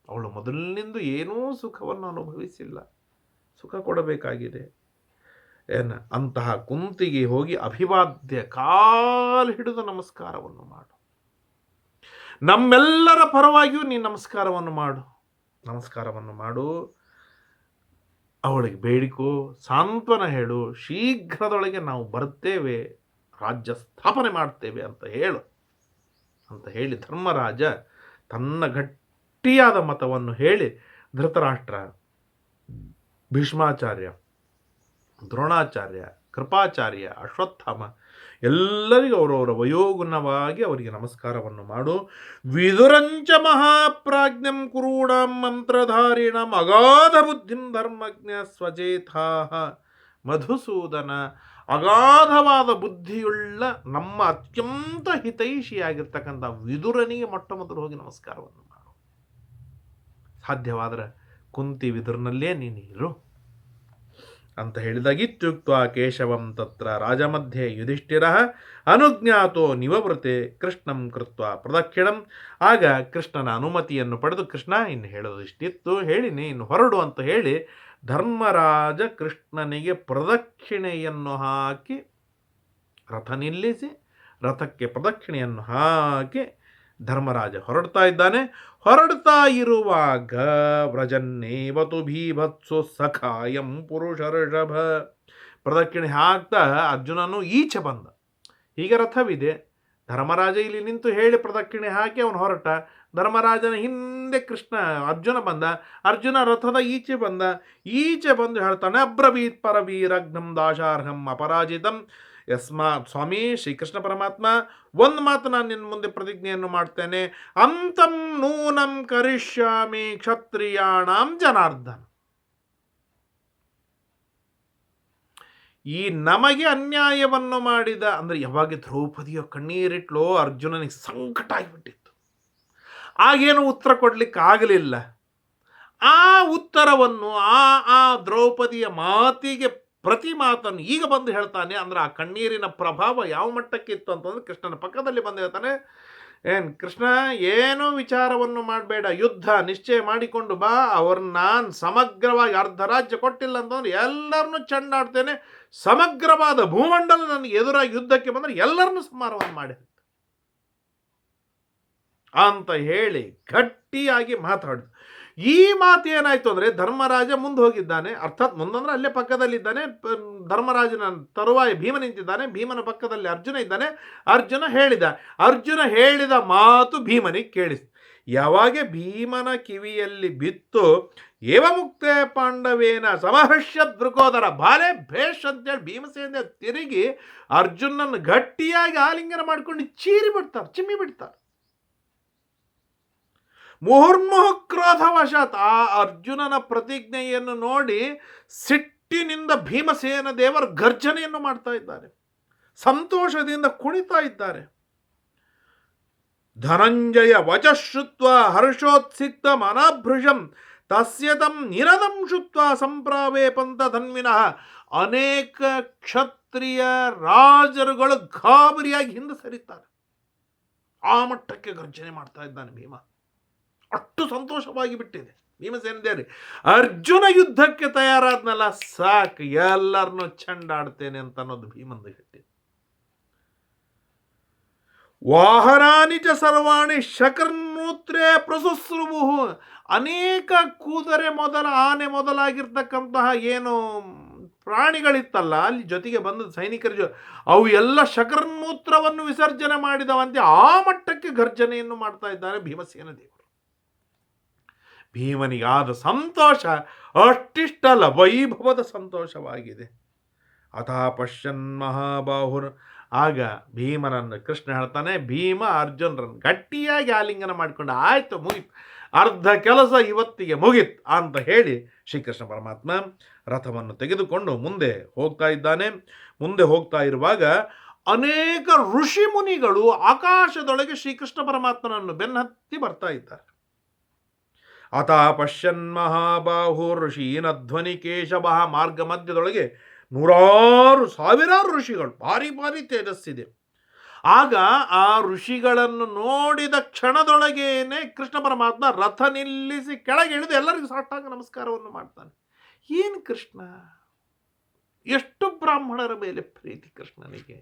ಅವಳು ಮೊದಲಿನಿಂದ ಏನೂ ಸುಖವನ್ನು ಅನುಭವಿಸಿಲ್ಲ, ಸುಖ ಕೊಡಬೇಕಾಗಿದೆ. ಅಂತಹ ಕುಂತಿಗೆ ಹೋಗಿ ಅಭಿವಾದ್ಯ, ಕಾಲು ಹಿಡಿದು ನಮಸ್ಕಾರವನ್ನು ಮಾಡು. ನಮ್ಮೆಲ್ಲರ ಪರವಾಗಿಯೂ ನೀನು ನಮಸ್ಕಾರವನ್ನು ಮಾಡು. ಅವಳಿಗೆ ಬೇಡಿಕೋ, ಸಾಂತ್ವನ ಹೇಳು. ಶೀಘ್ರದೊಳಗೆ ನಾವು ಬರ್ತೇವೆ, ರಾಜ್ಯ ಸ್ಥಾಪನೆ ಮಾಡ್ತೇವೆ ಅಂತ ಹೇಳಿ ಧರ್ಮರಾಜ ತನ್ನ ಗಟ್ಟಿಯಾದ ಮತವನ್ನು ಹೇಳಿ ಧೃತರಾಷ್ಟ್ರ, ಭೀಷ್ಮಾಚಾರ್ಯ, ದ್ರೋಣಾಚಾರ್ಯ, ಕೃಪಾಚಾರ್ಯ, ಅಶ್ವತ್ಥಾಮ ಎಲ್ಲರಿಗೂ ಅವರವರ ವಯೋಗುಣವಾಗಿ ಅವರಿಗೆ ನಮಸ್ಕಾರವನ್ನು ಮಾಡು. ವಿದುರಂಚ ಮಹಾಪ್ರಾಜ್ಞಂ ಕುರುಣಂ ಮಂತ್ರಧಾರಿಣಂ ಅಗಾಧ ಬುದ್ಧಿಂ ಧರ್ಮಜ್ಞ ಸ್ವಜೇಥಾ ಮಧುಸೂದನ, ಅಗಾಧವಾದ ಬುದ್ಧಿಯುಳ್ಳ ನಮ್ಮ ಅತ್ಯಂತ ಹಿತೈಷಿಯಾಗಿರ್ತಕ್ಕಂಥ ವಿದುರನಿಗೆ ಮೊಟ್ಟ ಮೊದಲು ಹೋಗಿ ನಮಸ್ಕಾರವನ್ನು ಮಾಡು. ಸಾಧ್ಯವಾದರೆ ಕುಂತಿ ವಿದುರನಲ್ಲೇ ನೀನಿರು ಅಂತ ಹೇಳಿದಾಗ, ಇತ್ಯುಕ್ತ ಕೇಶವಂ ತತ್ರ ರಾಜಮಧ್ಯೆ ಯುಧಿಷ್ಠಿರ ಅನುಜ್ಞಾತೋ ನಿವವೃತೆ ಕೃಷ್ಣಂ ಕೃತ್ವ ಪ್ರದಕ್ಷಿಣಂ. ಆಗ ಕೃಷ್ಣನ ಅನುಮತಿಯನ್ನು ಪಡೆದು, ಕೃಷ್ಣ ಇನ್ನು ಹೇಳೋದು ಇಷ್ಟಿತ್ತು, ಹೇಳಿನಿ, ಇನ್ನು ಹೊರಡು ಅಂತ ಹೇಳಿ ಧರ್ಮರಾಜ ಕೃಷ್ಣನಿಗೆ ಪ್ರದಕ್ಷಿಣೆಯನ್ನು ಹಾಕಿ ರಥ ನಿಲ್ಲಿಸಿ, ರಥಕ್ಕೆ ಪ್ರದಕ್ಷಿಣೆಯನ್ನು ಹಾಕಿ ಧರ್ಮರಾಜ ಹೊರಡ್ತಾ ಇರುವಾಗ ವ್ರಜನ್ನೇವತು ಭೀಭತ್ಸು ಸಖಾಯಂ ಪುರುಷರ್ಷಭ, ಪ್ರದಕ್ಷಿಣೆ ಹಾಕ್ತಾ ಅರ್ಜುನನು ಈಚೆ ಬಂದ. ಹೀಗೆ ರಥವಿದೆ, ಧರ್ಮರಾಜ ಇಲ್ಲಿ ನಿಂತು ಹೇಳಿ ಪ್ರದಕ್ಷಿಣೆ ಹಾಕಿ ಅವನು ಹೊರಟ. ಧರ್ಮರಾಜನ ಹಿಂದೆ ಅರ್ಜುನ ಬಂದ. ಅರ್ಜುನ ರಥದ ಈಚೆ ಬಂದು ಹೇಳ್ತಾನೆ, ಅಬ್ರವೀತ್ ಪರವೀರಗ್ನಂ ದಾಶಾರ್ಹಂ ಅಪರಾಜಿತಂ ಸ್ವಾಮಿ ಶ್ರೀಕೃಷ್ಣ ಪರಮಾತ್ಮ, ಒಂದು ಮಾತು ನಾನು ನಿನ್ನ ಮುಂದೆ ಪ್ರತಿಜ್ಞೆಯನ್ನು ಮಾಡ್ತೇನೆ, ಅಂತಂ ನೂನಂ ಕರಿಷ್ಯಾಮಿ ಕ್ಷತ್ರಿಯಾಣಾಂ ಜನಾರ್ದನ. ಈ ನಮಗೆ ಅನ್ಯಾಯವನ್ನು ಮಾಡಿದ, ಅಂದರೆ ಯಾವಾಗ ದ್ರೌಪದಿಯ ಕಣ್ಣೀರಿಟ್ಲೋ ಅರ್ಜುನನಿಗೆ ಸಂಕಟ ಆಗಿಬಿಟ್ಟಿತ್ತು. ಆಗೇನು ಉತ್ತರ ಕೊಡ್ಲಿಕ್ಕೆ ಆಗಲಿಲ್ಲ. ಆ ಉತ್ತರವನ್ನು ಆ ದ್ರೌಪದಿಯ ಮಾತಿಗೆ ಪ್ರತಿ ಮಾತನ್ನು ಈಗ ಬಂದು ಹೇಳ್ತಾನೆ. ಅಂದರೆ ಆ ಕಣ್ಣೀರಿನ ಪ್ರಭಾವ ಯಾವ ಮಟ್ಟಕ್ಕೆ ಇತ್ತು ಅಂತಂದರೆ, ಕೃಷ್ಣನ ಪಕ್ಕದಲ್ಲಿ ಬಂದು ಹೇಳ್ತಾನೆ, ಕೃಷ್ಣ ಏನೂ ವಿಚಾರವನ್ನು ಮಾಡಬೇಡ, ಯುದ್ಧ ನಿಶ್ಚಯ ಮಾಡಿಕೊಂಡು ಬಾ. ಅವ್ರನ್ನ ನಾನು ಸಮಗ್ರವಾಗಿ ಅರ್ಧ ರಾಜ್ಯ ಕೊಟ್ಟಿಲ್ಲ ಅಂತಂದ್ರೆ ಎಲ್ಲರನ್ನೂ ಚೆಂಡಾಡ್ತೇನೆ. ಸಮಗ್ರವಾದ ಭೂಮಂಡಲ ನನಗೆ ಎದುರಾಗಿ ಯುದ್ಧಕ್ಕೆ ಬಂದರೆ ಎಲ್ಲರನ್ನೂ ಸಂಹಾರವನ್ನು ಮಾಡಿ ಅಂತ ಹೇಳಿ ಗಟ್ಟಿಯಾಗಿ ಮಾತಾಡಿದ್ರು. ಈ ಮಾತು ಏನಾಯಿತು ಅಂದರೆ ಧರ್ಮರಾಜ ಮುಂದೆ ಹೋಗಿದ್ದಾನೆ, ಅರ್ಥಾತ್ ಮುಂದಂದ್ರೆ ಅಲ್ಲೇ ಪಕ್ಕದಲ್ಲಿದ್ದಾನೆ. ಧರ್ಮರಾಜನ ತರುವಾಯ ಭೀಮ ನಿಂತಿದ್ದಾನೆ, ಭೀಮನ ಪಕ್ಕದಲ್ಲಿ ಅರ್ಜುನ ಇದ್ದಾನೆ. ಅರ್ಜುನ ಹೇಳಿದ ಮಾತು ಭೀಮನಿಗೆ ಕೇಳಿಸಿ. ಯಾವಾಗ ಭೀಮನ ಕಿವಿಯಲ್ಲಿ ಬಿತ್ತು, ಏವ ಮುಕ್ತೆ ಪಾಂಡವೇನ ಸಮಹರ್ಷ್ಯ ದೃಕೋದರ ಬಾಲೆ ಭೇಷ್ ಅಂತೇಳಿ ಭೀಮಸೇನ ತಿರುಗಿ ಅರ್ಜುನನ್ನು ಗಟ್ಟಿಯಾಗಿ ಆಲಿಂಗನ ಮಾಡ್ಕೊಂಡು ಚಿಮ್ಮಿ ಬಿಡ್ತಾರೆ. ಮುಹುರ್ಮುಹು ಕ್ರೋಧವಶಾತ್ ಆ ಅರ್ಜುನನ ಪ್ರತಿಜ್ಞೆಯನ್ನು ನೋಡಿ ಸಿಟ್ಟಿನಿಂದ ಭೀಮಸೇನ ದೇವರು ಗರ್ಜನೆಯನ್ನು ಮಾಡ್ತಾ ಇದ್ದಾರೆ, ಸಂತೋಷದಿಂದ ಕುಣಿತಾ ಇದ್ದಾರೆ. ಧನಂಜಯ ವಚಶ್ರುತ್ವ ಹರ್ಷೋತ್ಸಿಕ್ತ ಮನಾಭೃಶಂ ತಸ್ಯತಂ ನಿರದಂ ಶುತ್ವ ಸಂಪ್ರಾವೇ ಪಂಥ ಧನ್ವಿನಃ. ಅನೇಕ ಕ್ಷತ್ರಿಯ ರಾಜರುಗಳು ಗಾಬರಿಯಾಗಿ ಹಿಂದೆ ಸರಿತಾರೆ. ಆ ಮಟ್ಟಕ್ಕೆ ಗರ್ಜನೆ ಮಾಡ್ತಾ ಇದ್ದಾನೆ ಭೀಮ. ಅಷ್ಟು ಸಂತೋಷವಾಗಿ ಬಿಟ್ಟಿದೆ ಭೀಮಸೇನ ದೇವರಿಗೆ. ಅರ್ಜುನ ಯುದ್ಧಕ್ಕೆ ತಯಾರಾದ್ನಲ್ಲ, ಸಾಕು ಎಲ್ಲರನ್ನೂ ಚಂಡಾಡ್ತೇನೆ ಅಂತ ಅನ್ನೋದು ಭೀಮಂದು ಗಟ್ಟಿ. ವಾಹನಾನಿ ಚ ಸರ್ವಾಣಿ ಶಕರ್ನೂತ್ರೇ ಪ್ರಸುಸ್ರುಭು. ಅನೇಕ ಕೂದರೆ ಆನೆ ಮೊದಲಾಗಿರ್ತಕ್ಕಂತಹ ಏನು ಪ್ರಾಣಿಗಳಿತ್ತಲ್ಲ ಅಲ್ಲಿ ಜೊತೆಗೆ ಬಂದ ಸೈನಿಕರ ಅವು ಎಲ್ಲ ಶಕರ್ಮೂತ್ರವನ್ನು ವಿಸರ್ಜನೆ ಮಾಡಿದವಂತೆ. ಆ ಮಟ್ಟಕ್ಕೆ ಗರ್ಜನೆಯನ್ನು ಮಾಡ್ತಾ ಇದ್ದಾರೆ ಭೀಮಸೇನ ದೇವರು. ಭೀಮನಿಗಾದ ಸಂತೋಷ ಅಷ್ಟಿಷ್ಟಲ್ಲ, ವೈಭವದ ಸಂತೋಷವಾಗಿದೆ. ಅತಃ ಪಶ್ಯನ್ ಮಹಾಬಾಹುರ್. ಆಗ ಭೀಮನನ್ನು ಕೃಷ್ಣ ಹೇಳ್ತಾನೆ, ಭೀಮ ಅರ್ಜುನರನ್ನು ಗಟ್ಟಿಯಾಗಿ ಆಲಿಂಗನ ಮಾಡಿಕೊಂಡು ಆಯ್ತು ಮುಗೀತು, ಅರ್ಧ ಕೆಲಸ ಇವತ್ತಿಗೆ ಮುಗೀತು ಅಂತ ಹೇಳಿ ಶ್ರೀಕೃಷ್ಣ ಪರಮಾತ್ಮ ರಥವನ್ನು ತೆಗೆದುಕೊಂಡು ಮುಂದೆ ಹೋಗ್ತಾ ಇದ್ದಾನೆ. ಮುಂದೆ ಹೋಗ್ತಾ ಇರುವಾಗ ಅನೇಕ ಋಷಿ ಮುನಿಗಳು ಆಕಾಶದೊಳಗೆ ಶ್ರೀಕೃಷ್ಣ ಪರಮಾತ್ಮನನ್ನು ಬೆನ್ನತ್ತಿ ಬರ್ತಾ ಇದ್ದಾರೆ. ಅತಃ ಪಶ್ಯನ್ ಮಹಾಬಾಹು ಋಷೀನ ಧ್ವನಿ ಕೇಶವ. ಮಾರ್ಗ ಮಧ್ಯದೊಳಗೆ ಸಾವಿರಾರು ಋಷಿಗಳು, ಭಾರಿ ಭಾರಿ ತೇಜಸ್ಸಿದೆ. ಆಗ ಆ ಋಷಿಗಳನ್ನು ನೋಡಿದ ಕ್ಷಣದೊಳಗೇನೆ ಕೃಷ್ಣ ಪರಮಾತ್ಮ ರಥ ನಿಲ್ಲಿಸಿ ಕೆಳಗೆ ಇಳಿದು ಎಲ್ಲರಿಗೂ ಸಾಷ್ಟಾಂಗ ನಮಸ್ಕಾರವನ್ನು ಮಾಡ್ತಾನೆ. ಏನು ಕೃಷ್ಣ, ಎಷ್ಟು ಬ್ರಾಹ್ಮಣರ ಮೇಲೆ ಪ್ರೀತಿ ಕೃಷ್ಣನಿಗೆ.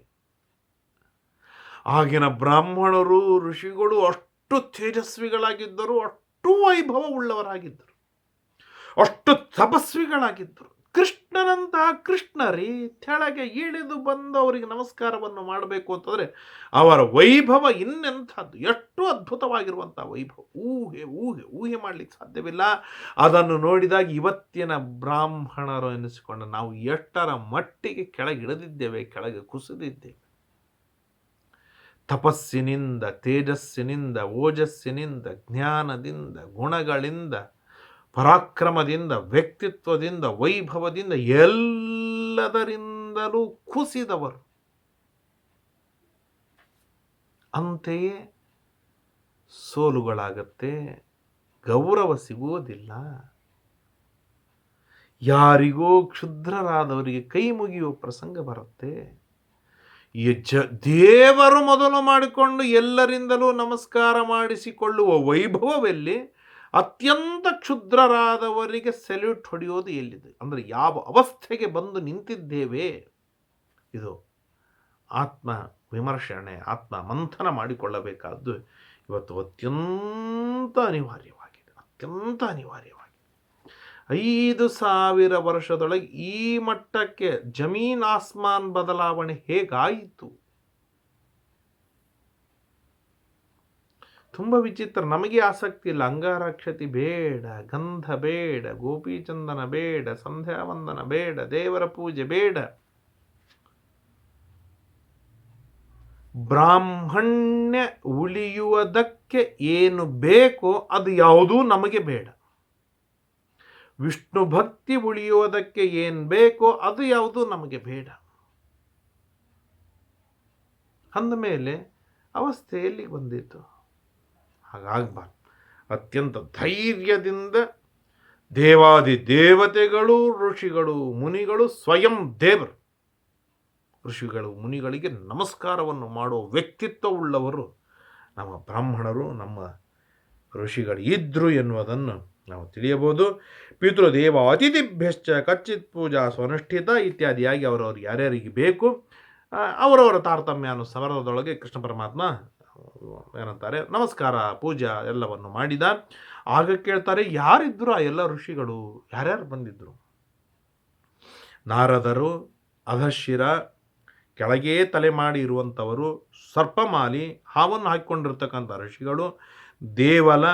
ಆಗಿನ ಬ್ರಾಹ್ಮಣರು ಋಷಿಗಳು ಅಷ್ಟು ತೇಜಸ್ವಿಗಳಾಗಿದ್ದರು, ಅಷ್ಟು ವೈಭವ ಉಳ್ಳವರಾಗಿದ್ದರು, ಅಷ್ಟು ತಪಸ್ವಿಗಳಾಗಿದ್ದರು. ಕೃಷ್ಣನಂತಹ ಕೃಷ್ಣರಿ ಕೆಳಗೆ ಇಳಿದು ಬಂದು ಅವರಿಗೆ ನಮಸ್ಕಾರವನ್ನು ಮಾಡಬೇಕು ಅಂತಂದರೆ ಅವರ ವೈಭವ ಇನ್ನೆಂಥದ್ದು, ಎಷ್ಟು ಅದ್ಭುತವಾಗಿರುವಂಥ ವೈಭವ ಊಹೆ ಮಾಡಲಿಕ್ಕೆ ಸಾಧ್ಯವಿಲ್ಲ. ಅದನ್ನು ನೋಡಿದಾಗ ಇವತ್ತಿನ ಬ್ರಾಹ್ಮಣರು ಎನಿಸಿಕೊಂಡು ನಾವು ಎಷ್ಟರ ಮಟ್ಟಿಗೆ ಕೆಳಗೆ ಇಳಿದಿದ್ದೇವೆ, ಕೆಳಗೆ ಕುಸಿದಿದ್ದೇವೆ. ತಪಸ್ಸಿನಿಂದ, ತೇಜಸ್ಸಿನಿಂದ, ಓಜಸ್ಸಿನಿಂದ, ಜ್ಞಾನದಿಂದ, ಗುಣಗಳಿಂದ, ಪರಾಕ್ರಮದಿಂದ, ವ್ಯಕ್ತಿತ್ವದಿಂದ, ವೈಭವದಿಂದ, ಎಲ್ಲದರಿಂದಲೂ ಕುಸಿದವರು. ಅಂತೆಯೇ ಸೋಲುಗಳಾಗತ್ತೆ, ಗೌರವ ಸಿಗುವುದಿಲ್ಲ. ಯಾರಿಗೋ ಕ್ಷುದ್ರರಾದವರಿಗೆ ಕೈ ಮುಗಿಯುವ ಪ್ರಸಂಗ ಬರುತ್ತೆ. ದೇವರು ಮೊದಲು ಮಾಡಿಕೊಂಡು ಎಲ್ಲರಿಂದಲೂ ನಮಸ್ಕಾರ ಮಾಡಿಸಿಕೊಳ್ಳುವ ವೈಭವವೆಲ್ಲಿ, ಅತ್ಯಂತ ಕ್ಷುದ್ರರಾದವರಿಗೆ ಸೆಲ್ಯೂಟ್ ಹೊಡೆಯೋದು ಎಲ್ಲಿದೆ? ಅಂದರೆ ಯಾವ ಅವಸ್ಥೆಗೆ ಬಂದು ನಿಂತಿದ್ದೇವೆ? ಇದು ಆತ್ಮ ವಿಮರ್ಶನೆ, ಆತ್ಮ ಮಂಥನ ಮಾಡಿಕೊಳ್ಳಬೇಕಾದ್ದು ಇವತ್ತು ಅತ್ಯಂತ ಅನಿವಾರ್ಯವಾಗಿದೆ. 5,000 ವರ್ಷದೊಳಗೆ ಈ ಮಟ್ಟಕ್ಕೆ ಜಮೀನ್ ಆಸ್ಮಾನ್ ಬದಲಾವಣೆ ಹೇಗಾಯಿತು? ತುಂಬ ವಿಚಿತ್ರ. ನಮಗೆ ಆಸಕ್ತಿ ಇಲ್ಲ. ಅಂಗಾರಕ್ಷತಿ ಬೇಡ, ಗಂಧ ಬೇಡ, ಗೋಪೀಚಂದನ ಬೇಡ, ಸಂಧ್ಯಾವಂದನ ಬೇಡ, ದೇವರ ಪೂಜೆ ಬೇಡ. ಬ್ರಾಹ್ಮಣ್ಯ ಉಳಿಯುವುದಕ್ಕೆ ಏನು ಬೇಕೋ ಅದು ಯಾವುದೂ ನಮಗೆ ಬೇಡ. ವಿಷ್ಣು ಭಕ್ತಿ ಉಳಿಯುವುದಕ್ಕೆ ಏನು ಬೇಕೋ ಅದು ಯಾವುದೂ ನಮಗೆ ಬೇಡ. ಅಂದಮೇಲೆ ಅವಸ್ಥೆಯಲ್ಲಿ ಬಂದಿತ್ತು. ಹಾಗಾಗಬಾರ್ದು. ಅತ್ಯಂತ ಧೈರ್ಯದಿಂದ ದೇವಾದಿ ದೇವತೆಗಳು, ಋಷಿಗಳು, ಮುನಿಗಳು, ಸ್ವಯಂ ದೇವರು ಋಷಿಗಳು ಮುನಿಗಳಿಗೆ ನಮಸ್ಕಾರವನ್ನು ಮಾಡುವ ವ್ಯಕ್ತಿತ್ವವುಳ್ಳವರು ನಮ್ಮ ಬ್ರಾಹ್ಮಣರು, ನಮ್ಮ ಋಷಿಗಳು ಇದ್ದರು ಎನ್ನುವುದನ್ನು ನಾವು ತಿಳಿಯಬಹುದು. ಪಿತೃದೇವ ಅತಿಥಿಭ್ಯಶ್ಚ ಕಚ್ಚಿತ್ ಪೂಜಾ ಸ್ವನುಷ್ಠಿತ ಇತ್ಯಾದಿಯಾಗಿ ಅವರವ್ರಿಗೆ ಯಾರ್ಯಾರಿಗೆ ಬೇಕು ಅವರವರ ತಾರತಮ್ಯ ಅನ್ನೋ ಸಮರದೊಳಗೆ ಕೃಷ್ಣ ಪರಮಾತ್ಮ ಏನಂತಾರೆ ನಮಸ್ಕಾರ ಪೂಜಾ ಎಲ್ಲವನ್ನು ಮಾಡಿದ. ಆಗ ಕೇಳ್ತಾರೆ, ಯಾರಿದ್ರು ಆ ಎಲ್ಲ ಋಷಿಗಳು, ಯಾರ್ಯಾರು ಬಂದಿದ್ರು? ನಾರದರು, ಅಧಶಿರ, ಕೆಳಗೇ ತಲೆ ಮಾಡಿ ಇರುವಂಥವರು, ಸರ್ಪಮಾಲಿ, ಹಾವನ್ನು ಹಾಕಿಕೊಂಡಿರ್ತಕ್ಕಂಥ ಋಷಿಗಳು, ದೇವಲ,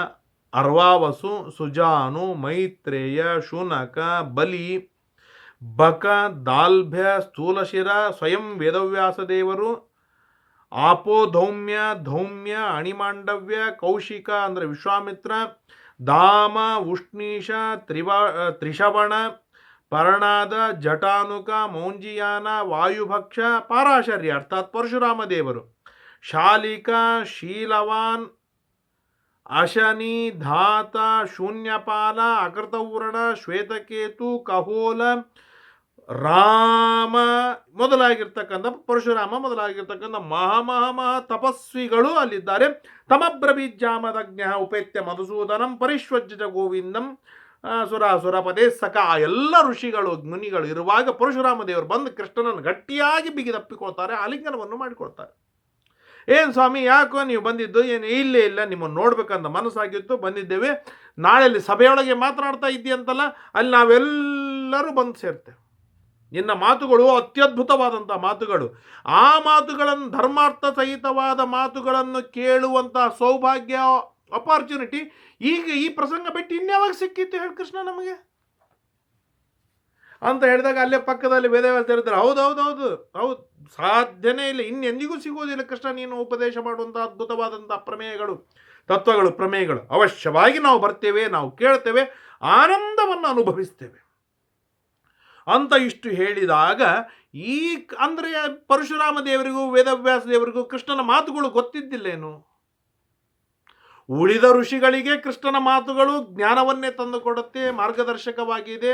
ಅರ್ವಾವಸು, ಸುಜಾನು, ಮೈತ್ರೇಯ, ಶುನಕ, ಬಲಿ, ಬಕ, ದಾಲ್ಭ್ಯ, ಸ್ಥೂಲಶಿರ, ಸ್ವಯಂ ವೇದವ್ಯಾಸ ದೇವರು, ಆಪೋಧೌಮ್ಯ, ಧೌಮ್ಯ, ಅಣಿಮಾಂಡವ್ಯ, ಕೌಶಿಕ ಅಂದರೆ ವಿಶ್ವಾಮಿತ್ರ, ದಾಮ, ಉಷ್ಣೀಶ, ತ್ರಿಶವಣ, ಪರ್ಣಾದ, ಜಟಾನುಕ, ಮೌಂಜಿಯಾನ, ವಾಯುಭಕ್ಷ, ಪಾರಾಶರ್ಯ ಅರ್ಥಾತ್ ಪರಶುರಾಮ ದೇವರು, ಶಾಲಿಕ, ಶೀಲವಾನ್, ಅಶನಿ, ಧಾತ, ಶೂನ್ಯಪಾಲ, ಅಕೃತವರ್ಣ, ಶ್ವೇತಕೇತು, ಕಹೋಲ, ರಾಮ ಮೊದಲಾಗಿರ್ತಕ್ಕಂಥ ಪರಶುರಾಮ ಮೊದಲಾಗಿರ್ತಕ್ಕಂಥ ಮಹಾ ತಪಸ್ವಿಗಳು ಅಲ್ಲಿದ್ದಾರೆ. ತಮಬ್ರವೀಜ್ಯಾಮದಜ್ಞ ಉಪೇತ್ಯ ಮಧುಸೂದನಂ ಪರಿಶ್ವಜ್ಜ ಗೋವಿಂದಂ ಸುರಾಸುರ ಪದೇ ಸಕ ಎಲ್ಲ ಋಷಿಗಳು ಮುನಿಗಳು ಇರುವಾಗ ಪರಶುರಾಮ ದೇವರು ಬಂದು ಕೃಷ್ಣನನ್ನು ಗಟ್ಟಿಯಾಗಿ ಬಿಗಿದಪ್ಪಿಕೊಳ್ತಾರೆ, ಆಲಿಂಗನವನ್ನು ಮಾಡಿಕೊಳ್ತಾರೆ. ಏನು ಸ್ವಾಮಿ ಯಾಕೋ ನೀವು ಬಂದಿದ್ದು? ಏನು ಇಲ್ಲೇ ಇಲ್ಲ, ನಿಮ್ಮನ್ನು ನೋಡ್ಬೇಕಂತ ಮನಸ್ಸಾಗಿತ್ತು, ಬಂದಿದ್ದೇವೆ. ನಾಳೆಯಲ್ಲಿ ಸಭೆಯೊಳಗೆ ಮಾತನಾಡ್ತಾ ಇದ್ದೀಯಂತಲ್ಲ, ಅಲ್ಲಿ ನಾವೆಲ್ಲರೂ ಬಂದು ಸೇರ್ತೇವೆ. ನಿನ್ನ ಮಾತುಗಳು ಅತ್ಯದ್ಭುತವಾದಂಥ ಮಾತುಗಳು. ಆ ಮಾತುಗಳನ್ನು ಧರ್ಮಾರ್ಥ ಸಹಿತವಾದ ಮಾತುಗಳನ್ನು ಕೇಳುವಂಥ ಸೌಭಾಗ್ಯ ಅಪಾರ್ಚುನಿಟಿ ಈಗ ಈ ಪ್ರಸಂಗ ಬಿಟ್ಟು ಇನ್ಯಾವಾಗ ಸಿಕ್ಕಿತ್ತು ಹೇಳಿ ಕೃಷ್ಣ ನಮಗೆ ಅಂತ ಹೇಳಿದಾಗ ಅಲ್ಲೇ ಪಕ್ಕದಲ್ಲಿ ವೇದವ್ಯಾಸ ಹೇಳಿದ್ರೆ ಹೌದು ಸಾಧ್ಯನೇ ಇಲ್ಲ, ಇನ್ನೆಂದಿಗೂ ಸಿಗೋದಿಲ್ಲ ಕೃಷ್ಣ ನೀನು ಉಪದೇಶ ಮಾಡುವಂಥ ಅದ್ಭುತವಾದಂಥ ಪ್ರಮೇಯಗಳು, ತತ್ವಗಳು, ಪ್ರಮೇಯಗಳು. ಅವಶ್ಯವಾಗಿ ನಾವು ಬರ್ತೇವೆ, ನಾವು ಕೇಳ್ತೇವೆ, ಆನಂದವನ್ನು ಅನುಭವಿಸ್ತೇವೆ ಅಂತ ಇಷ್ಟು ಹೇಳಿದಾಗ ಈ ಅಂದರೆ ಪರಶುರಾಮ ದೇವರಿಗೂ ವೇದವ್ಯಾಸ ದೇವರಿಗೂ ಕೃಷ್ಣನ ಮಾತುಗಳು ಗೊತ್ತಿದ್ದಿಲ್ಲೇನು? ಉಳಿದ ಋಷಿಗಳಿಗೆ ಕೃಷ್ಣನ ಮಾತುಗಳು ಜ್ಞಾನವನ್ನೇ ತಂದುಕೊಡುತ್ತೆ, ಮಾರ್ಗದರ್ಶಕವಾಗಿದೆ,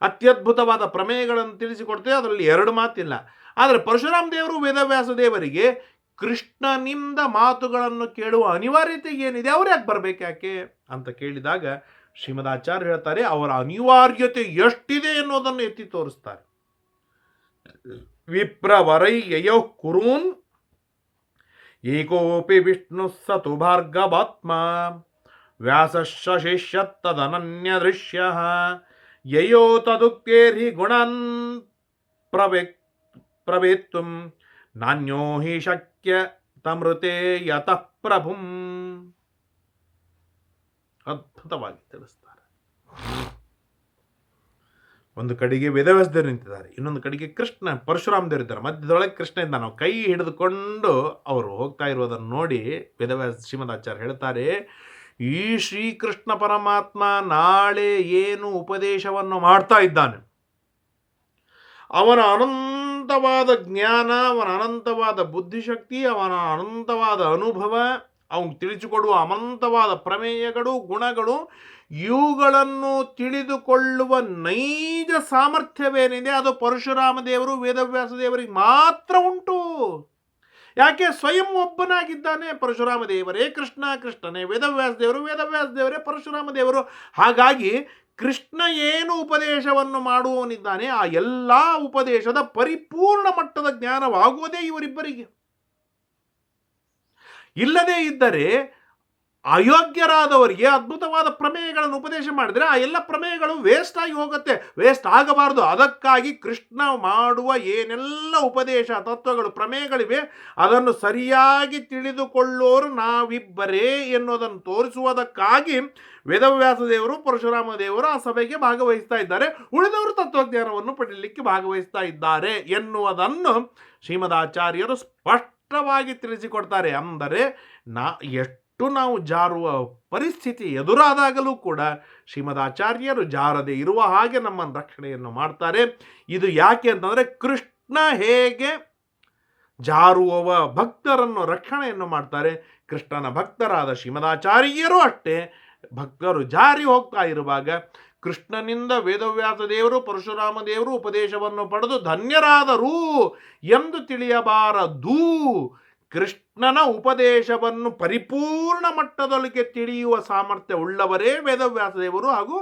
ಅತ್ಯದ್ಭುತವಾದ ಪ್ರಮೇಯಗಳನ್ನು ತಿಳಿಸಿಕೊಡ್ತೇವೆ, ಅದರಲ್ಲಿ ಎರಡು ಮಾತಿಲ್ಲ. ಆದರೆ ಪರಶುರಾಮ ದೇವರು ವೇದವ್ಯಾಸ ದೇವರಿಗೆ ಕೃಷ್ಣನಿಂದ ಮಾತುಗಳನ್ನು ಕೇಳುವ ಅನಿವಾರ್ಯತೆ ಏನಿದೆ, ಅವ್ರು ಯಾಕೆ ಬರಬೇಕು ಯಾಕೆ ಅಂತ ಕೇಳಿದಾಗ ಶ್ರೀಮದಾಚಾರ್ಯ ಹೇಳ್ತಾರೆ, ಅವರ ಅನಿವಾರ್ಯತೆ ಎಷ್ಟಿದೆ ಎನ್ನುವುದನ್ನು ಎತ್ತಿ ತೋರಿಸ್ತಾರೆ. ವಿಪ್ರವರೈ ಯಯೋ ಕುರೂನ್ ಏಕೋಪಿ ವಿಷ್ಣು ಸತು ಭಾರ್ಗವಾತ್ಮ ವ್ಯಾಸಶೇಷ್ಯತ್ತದನನ್ಯ ದೃಶ್ಯ ಯಯೋ ತದುಕ್ತೇರ್ಹಿ ಗುಣನ್ ಪ್ರವೇತ್ತುಂ ನಾನ್ಯೋ ಹಿ ಶಕ್ಯ ತಮೃತೆ ಯತಃ ಪ್ರಭುಂ. ಅದ್ಭುತವಾಗಿ ತಿಳಿಸ್ತಾರೆ. ಒಂದು ಕಡೆಗೆ ವೇದವ್ಯಾಸ ದೇವರು ನಿಂತಿದ್ದಾರೆ, ಇನ್ನೊಂದು ಕಡೆಗೆ ಕೃಷ್ಣ ಪರಶುರಾಮ ದೇವರು ಇದ್ದಾರೆ, ಮಧ್ಯದೊಳಗೆ ಕೃಷ್ಣ ಇದ್ದ. ನಾವು ಕೈ ಹಿಡಿದುಕೊಂಡು ಅವರು ಹೋಗ್ತಾ ಇರುವುದನ್ನು ನೋಡಿ ವೇದವ್ಯಾಸ ಶ್ರೀಮದಾಚಾರ್ಯ ಹೇಳ್ತಾರೆ, ಈ ಶ್ರೀಕೃಷ್ಣ ಪರಮಾತ್ಮ ನಾಳೆ ಏನು ಉಪದೇಶವನ್ನು ಮಾಡ್ತಾ ಇದ್ದಾನೆ, ಅವನ ಅನಂತವಾದ ಜ್ಞಾನ, ಅವನ ಅನಂತವಾದ ಬುದ್ಧಿಶಕ್ತಿ, ಅವನ ಅನಂತವಾದ ಅನುಭವ, ಅವನು ತಿಳಿಸಿಕೊಡುವ ಅನಂತವಾದ ಪ್ರಮೇಯಗಳು, ಗುಣಗಳು, ಇವುಗಳನ್ನು ತಿಳಿದುಕೊಳ್ಳುವ ನೈಜ ಸಾಮರ್ಥ್ಯವೇನಿದೆ ಅದು ಪರಶುರಾಮ ದೇವರು ವೇದವ್ಯಾಸ ದೇವರಿಗೆ ಮಾತ್ರ ಉಂಟು. ಯಾಕೆ? ಸ್ವಯಂ ಒಬ್ಬನಾಗಿದ್ದಾನೆ ಪರಶುರಾಮ ದೇವರೇ ಕೃಷ್ಣ, ಕೃಷ್ಣನೇ ವೇದವ್ಯಾಸ ದೇವರು, ವೇದವ್ಯಾಸ ದೇವರೇ ಪರಶುರಾಮ ದೇವರು. ಹಾಗಾಗಿ ಕೃಷ್ಣ ಏನು ಉಪದೇಶವನ್ನು ಮಾಡುವವನಿದ್ದಾನೆ ಆ ಎಲ್ಲ ಉಪದೇಶದ ಪರಿಪೂರ್ಣ ಮಟ್ಟದ ಜ್ಞಾನವಾಗುವುದೇ ಇವರಿಬ್ಬರಿಗೆ. ಇಲ್ಲದೇ ಇದ್ದರೆ ಅಯೋಗ್ಯರಾದವರಿಗೆ ಅದ್ಭುತವಾದ ಪ್ರಮೇಯಗಳನ್ನು ಉಪದೇಶ ಮಾಡಿದರೆ ಆ ಎಲ್ಲ ಪ್ರಮೇಯಗಳು ವೇಸ್ಟ್ ಆಗಿ ಹೋಗುತ್ತೆ. ವೇಸ್ಟ್ ಆಗಬಾರ್ದು. ಅದಕ್ಕಾಗಿ ಕೃಷ್ಣ ಮಾಡುವ ಏನೆಲ್ಲ ಉಪದೇಶ, ತತ್ವಗಳು, ಪ್ರಮೇಯಗಳಿವೆ ಅದನ್ನು ಸರಿಯಾಗಿ ತಿಳಿದುಕೊಳ್ಳೋರು ನಾವಿಬ್ಬರೇ ಎನ್ನುವುದನ್ನು ತೋರಿಸುವುದಕ್ಕಾಗಿ ವೇದವ್ಯಾಸ ದೇವರು, ಪರಶುರಾಮ ದೇವರು ಆ ಸಭೆಗೆ ಭಾಗವಹಿಸ್ತಾ ಇದ್ದಾರೆ. ಉಳಿದವರು ತತ್ವಜ್ಞಾನವನ್ನು ಪಡೆಯಲಿಕ್ಕೆ ಭಾಗವಹಿಸ್ತಾ ಇದ್ದಾರೆ ಎನ್ನುವುದನ್ನು ಶ್ರೀಮದಾಚಾರ್ಯರು ಸ್ಪಷ್ಟವಾಗಿ ತಿಳಿಸಿಕೊಡ್ತಾರೆ. ಅಂದರೆ ಎಷ್ಟು ನಾವು ಜಾರುವ ಪರಿಸ್ಥಿತಿ ಎದುರಾದಾಗಲೂ ಕೂಡ ಶ್ರೀಮದಾಚಾರ್ಯರು ಜಾರದೆ ಇರುವ ಹಾಗೆ ನಮ್ಮನ್ನು ರಕ್ಷಣೆಯನ್ನು ಮಾಡ್ತಾರೆ. ಇದು ಯಾಕೆ ಅಂತಂದರೆ ಕೃಷ್ಣ ಹೇಗೆ ಜಾರುವವ ಭಕ್ತರನ್ನು ರಕ್ಷಣೆಯನ್ನು ಮಾಡ್ತಾರೆ, ಕೃಷ್ಣನ ಭಕ್ತರಾದ ಶ್ರೀಮದಾಚಾರ್ಯರು ಅಷ್ಟೇ ಭಕ್ತರು ಜಾರಿ ಹೋಗ್ತಾ ಇರುವಾಗ ಕೃಷ್ಣನಿಂದ ವೇದವ್ಯಾಸ ದೇವರು, ಪರಶುರಾಮ ದೇವರು ಉಪದೇಶವನ್ನು ಪಡೆದು ಧನ್ಯರಾದರು ಎಂದು ತಿಳಿಯಬಾರದು. ಕೃಷ್ಣನ ಉಪದೇಶವನ್ನು ಪರಿಪೂರ್ಣ ಮಟ್ಟದೊಳಗೆ ತಿಳಿಯುವ ಸಾಮರ್ಥ್ಯ ಉಳ್ಳವರೇ ವೇದವ್ಯಾಸ ದೇವರು ಹಾಗೂ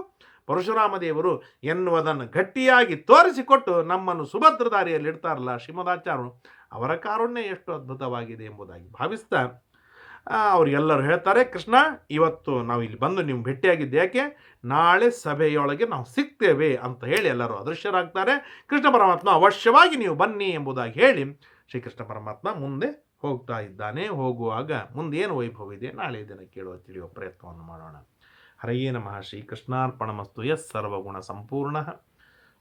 ಪರಶುರಾಮ ದೇವರು ಎನ್ನುವುದನ್ನು ಗಟ್ಟಿಯಾಗಿ ತೋರಿಸಿಕೊಟ್ಟು ನಮ್ಮನ್ನು ಸುಭದ್ರ ದಾರಿಯಲ್ಲಿ ಇಡ್ತಾರಲ್ಲ ಶ್ರೀಮದಾಚಾರ್ಯರು, ಅವರ ಕಾರುಣ್ಯ ಎಷ್ಟು ಅದ್ಭುತವಾಗಿದೆ ಎಂಬುದಾಗಿ ಭಾವಿಸ್ತಾ ಅವರಿಗೆಲ್ಲರೂ ಹೇಳ್ತಾರೆ, ಕೃಷ್ಣ ಇವತ್ತು ನಾವು ಇಲ್ಲಿ ಬಂದು ನೀವು ಭೇಟಿಯಾಗಿದ್ದು ಯಾಕೆ, ನಾಳೆ ಸಭೆಯೊಳಗೆ ನಾವು ಸಿಗ್ತೇವೆ ಅಂತ ಹೇಳಿ ಎಲ್ಲರೂ ಅದೃಶ್ಯರಾಗ್ತಾರೆ. ಕೃಷ್ಣ ಪರಮಾತ್ಮ ಅವಶ್ಯವಾಗಿ ನೀವು ಬನ್ನಿ ಎಂಬುದಾಗಿ ಹೇಳಿ ಶ್ರೀಕೃಷ್ಣ ಪರಮಾತ್ಮ ಮುಂದೆ ಹೋಗ್ತಾ ಇದ್ದಾನೆ. ಹೋಗುವಾಗ ಮುಂದೆ ಏನು ವೈಭವ ಇದೆ ನಾಳೆ ದಿನ ತಿಳಿಯುವ ಪ್ರಯತ್ನವನ್ನು ಮಾಡೋಣ. ಹರಯೇ ನಮಃ. ಶ್ರೀಕೃಷ್ಣಾರ್ಪಣಮಸ್ತು. ಯಸ್ ಸರ್ವಗುಣ ಸಂಪೂರ್ಣ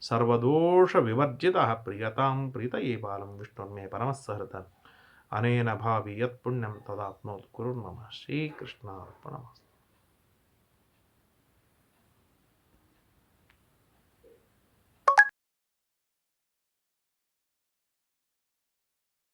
ಸರ್ವದೋಷ ವಿವರ್ಜಿತ ಪ್ರಿಯತಾಂ ಪ್ರೀತಯೇ ಬಾಲಂ ವಿಷ್ಣುರ್ಮೇ ಪರಮಸ್ಸಹೃತ ಅನೇನ ಭಾವಿ ಯತ್ ಪುಣ್ಯಂ ತದಾಪ್ನೋತ್ ಕುರುರ್ಮಮ. ಶ್ರೀಕೃಷ್ಣಾರ್ಪಣಮಸ್ತು.